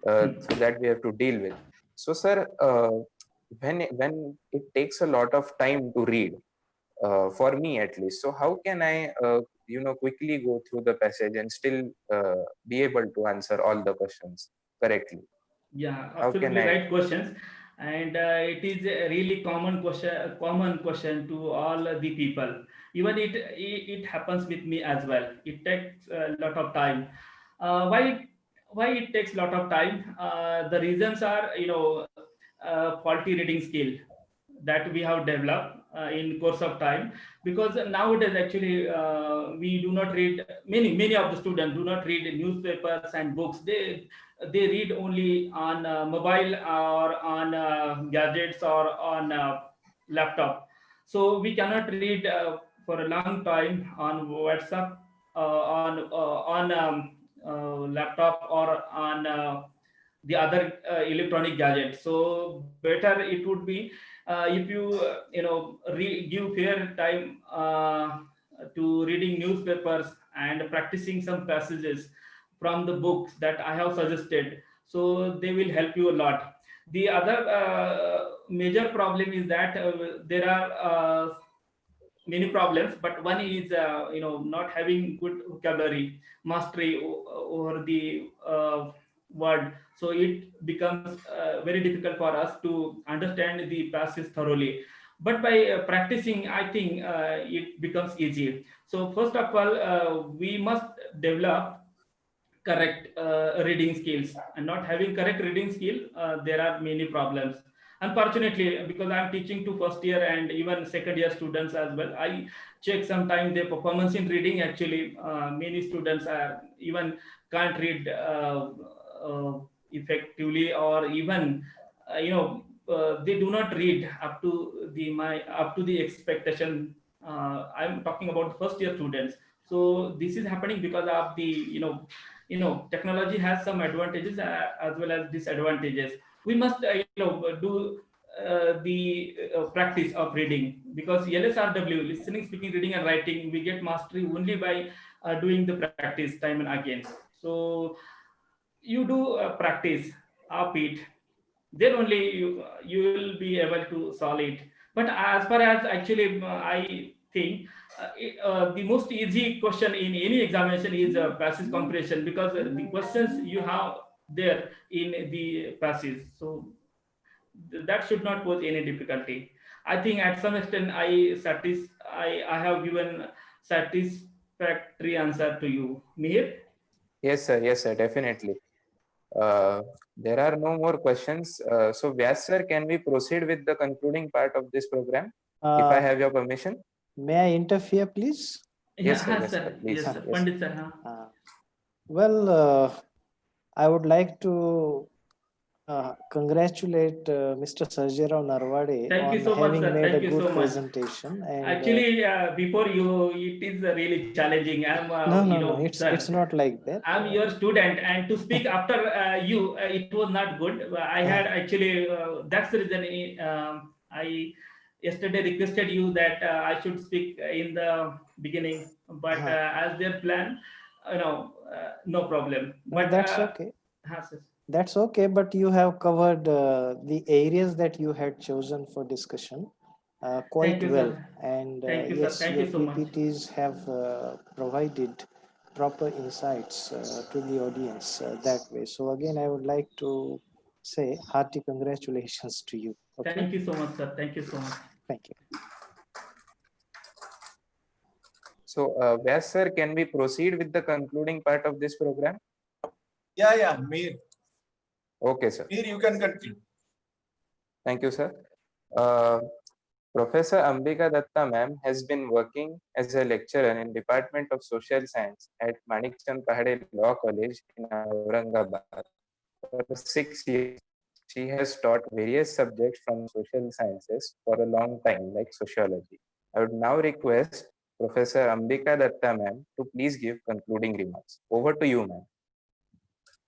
through that we have to deal with. So, sir, when it takes a lot of time to read, for me at least, so how can I, quickly go through the passage and still be able to answer all the questions correctly? Yeah, How can absolutely I? right questions, and it is a really common question to all the people. Even it happens with me as well. It takes a lot of time. Why it takes a lot of time? The reasons are, faulty reading skill that we have developed in course of time, because nowadays actually we do not read, many of the students do not read newspapers and books. They read only on mobile or on gadgets or on laptop. So we cannot read for a long time on WhatsApp, on laptop, or on the other electronic gadgets. So better it would be if you give fair time to reading newspapers and practicing some passages from the books that I have suggested. So they will help you a lot. The other major problem is that there are many problems, but one is not having good vocabulary mastery over the word. So it becomes very difficult for us to understand the passage thoroughly. But by practicing, I think it becomes easy. So first of all, we must develop correct reading skills. And not having correct reading skill, there are many problems. Unfortunately, because I'm teaching to first year and even second year students as well, I check sometimes their performance in reading. Actually, many students are even can't read effectively, or even they do not read up to the expectation. I'm talking about first year students. So this is happening because of the technology has some advantages as well as disadvantages. We must do the practice of reading, because LSRW, listening, speaking, reading and writing, we get mastery only by doing the practice time and again. So you do practice of it, then only you will be able to solve it. But as far as actually I think the most easy question in any examination is passage comprehension, because the questions you have there in the passage, so that should not pose any difficulty. I think at some extent I have given satisfactory answer to you, Mihir. Yes, sir. Yes, sir. Definitely. There are no more questions. So, Vyas sir, can we proceed with the concluding part of this program? If I have your permission. May I interfere, please? Yes, sir. Yeah, Yes, sir. Please. Yes, sir. Yes. Pandit sir. Well, I would like to congratulate Mr. Sarjarao Narwade Thank you on so much, having sir. made Thank a you good so much. presentation. And Actually, before you, it is really challenging. I'm, no, it's not like that. I'm your student, and to speak after you, it was not good. I had actually, that's the reason I yesterday requested you that I should speak in the beginning, but as their plan, no problem. But that's okay. Sir. That's okay, but you have covered the areas that you had chosen for discussion quite well. Sir. And Thank you, yes, sir. Thank your you so much. PPTs have provided proper insights to the audience that way. So again, I would like to say hearty congratulations to you. Okay? Thank you so much, sir. Thank you so much. Thank you. So, Vyas sir, can we proceed with the concluding part of this program? Yeah, Mir. Okay, sir. Mir, you can continue. Thank you, sir. Professor Ambika Datta ma'am has been working as a lecturer in Department of Social Science at Manikchand Pahade Law College in Aurangabad. For 6 years, she has taught various subjects from social sciences for a long time, like sociology. I would now request Professor Ambika Datta ma'am to please give concluding remarks. Over to you, ma'am.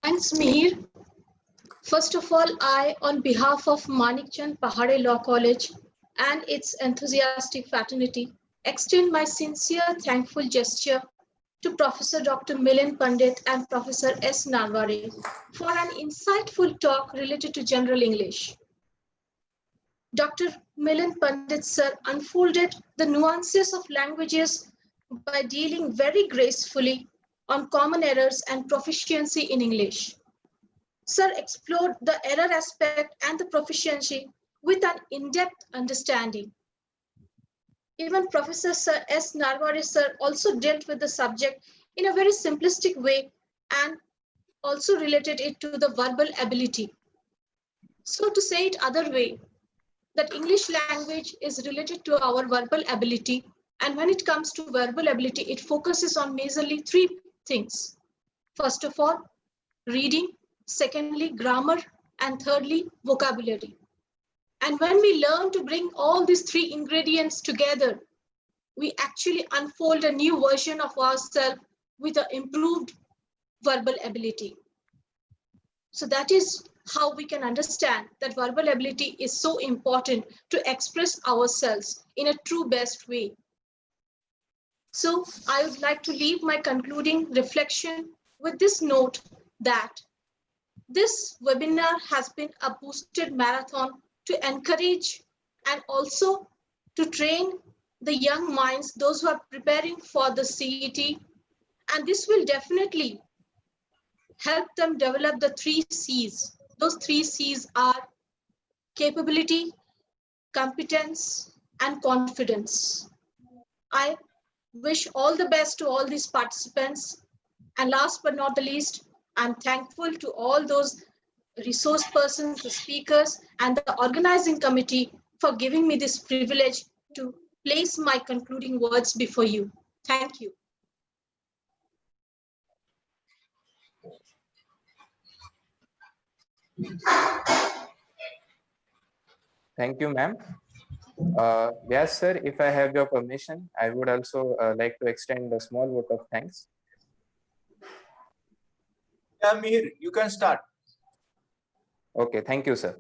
Thanks, Mihir. First of all, I, on behalf of Manikchand Pahade Law College and its enthusiastic fraternity, extend my sincere thankful gesture to Professor Dr. Milind Pandit and Professor S. Narwade for an insightful talk related to general English. Dr. Milind Pandit sir unfolded the nuances of languages by dealing very gracefully on common errors and proficiency in English. Sir explored the error aspect and the proficiency with an in-depth understanding. Even Professor Sir S. Narwade sir also dealt with the subject in a very simplistic way and also related it to the verbal ability. So to say it other way, that English language is related to our verbal ability, and when it comes to verbal ability, it focuses on majorly three things. First of all, reading, secondly, grammar, and thirdly, vocabulary. And when we learn to bring all these three ingredients together, we actually unfold a new version of ourselves with an improved verbal ability. So that is how we can understand that verbal ability is so important to express ourselves in a true best way. So I would like to leave my concluding reflection with this note that this webinar has been a boosted marathon to encourage and also to train the young minds, those who are preparing for the CET, and this will definitely help them develop the 3 C's. Those 3 C's are capability, competence, and confidence. I wish all the best to all these participants. And last but not the least, I'm thankful to all those resource persons, the speakers, and the organizing committee for giving me this privilege to place my concluding words before you. Thank you. Thank you, ma'am. Yes, sir, if I have your permission, I would also like to extend a small vote of thanks. Yeah, Mihir, you can start. Okay, thank you, sir.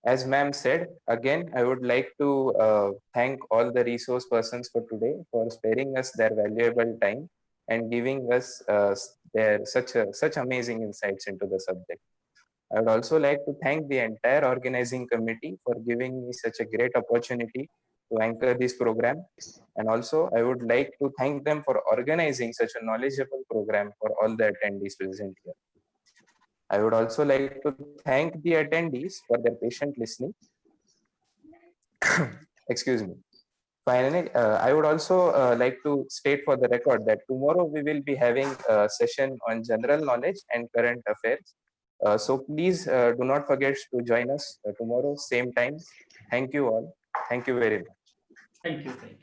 As ma'am said, again, I would like to thank all the resource persons for today for sparing us their valuable time and giving us their such amazing insights into the subject. I would also like to thank the entire organizing committee for giving me such a great opportunity to anchor this program. And also, I would like to thank them for organizing such a knowledgeable program for all the attendees present here. I would also like to thank the attendees for their patient listening. Excuse me. Finally, I would also like to state for the record that tomorrow we will be having a session on general knowledge and current affairs. So please do not forget to join us tomorrow, same time. Thank you all. Thank you very much. Thank you. Thank you.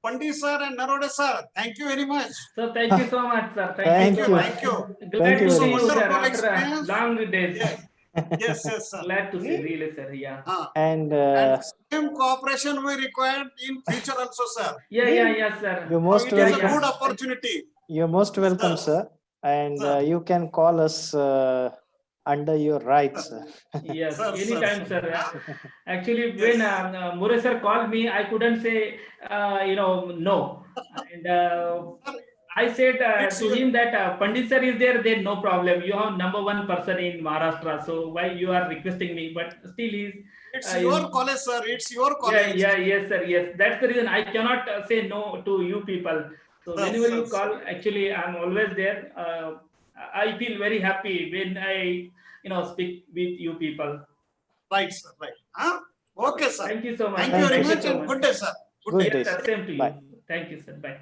Pandit sir and Narode sir, thank you very much. So thank you so much, sir. Thank so you. much. Thank you. Glad Thank to you see very you, much. sir, Wonderful after experience. long days. Yes, yes, sir. Glad to see, really, sir. Yeah. And And same cooperation we required in future also, sir. Yes, sir. you're Now most it is a welcome. good opportunity. You're most welcome, sir. And Sir. you can call us under your rights. Sir. Yes, Sir, anytime, sir. sir. Actually, Yes. when Mure sir called me, I couldn't say, no. And I said It's to your- him that Pandit sir is there, then no problem. You have #1 person in Maharashtra, so why you are requesting me? But still, It's your college, sir. It's your college. yes, sir. Yes, that's the reason I cannot say no to you people. So Sir, whenever you sir, call, actually, I'm always there. I feel very happy when I, speak with you people. Right, sir. Right. Huh? Okay, sir. Thank you so much. Thank you very Thank you, much sir. and good day, sir. Good Yes, day, sir. sir. Same to you. Bye. Thank you, sir. Bye.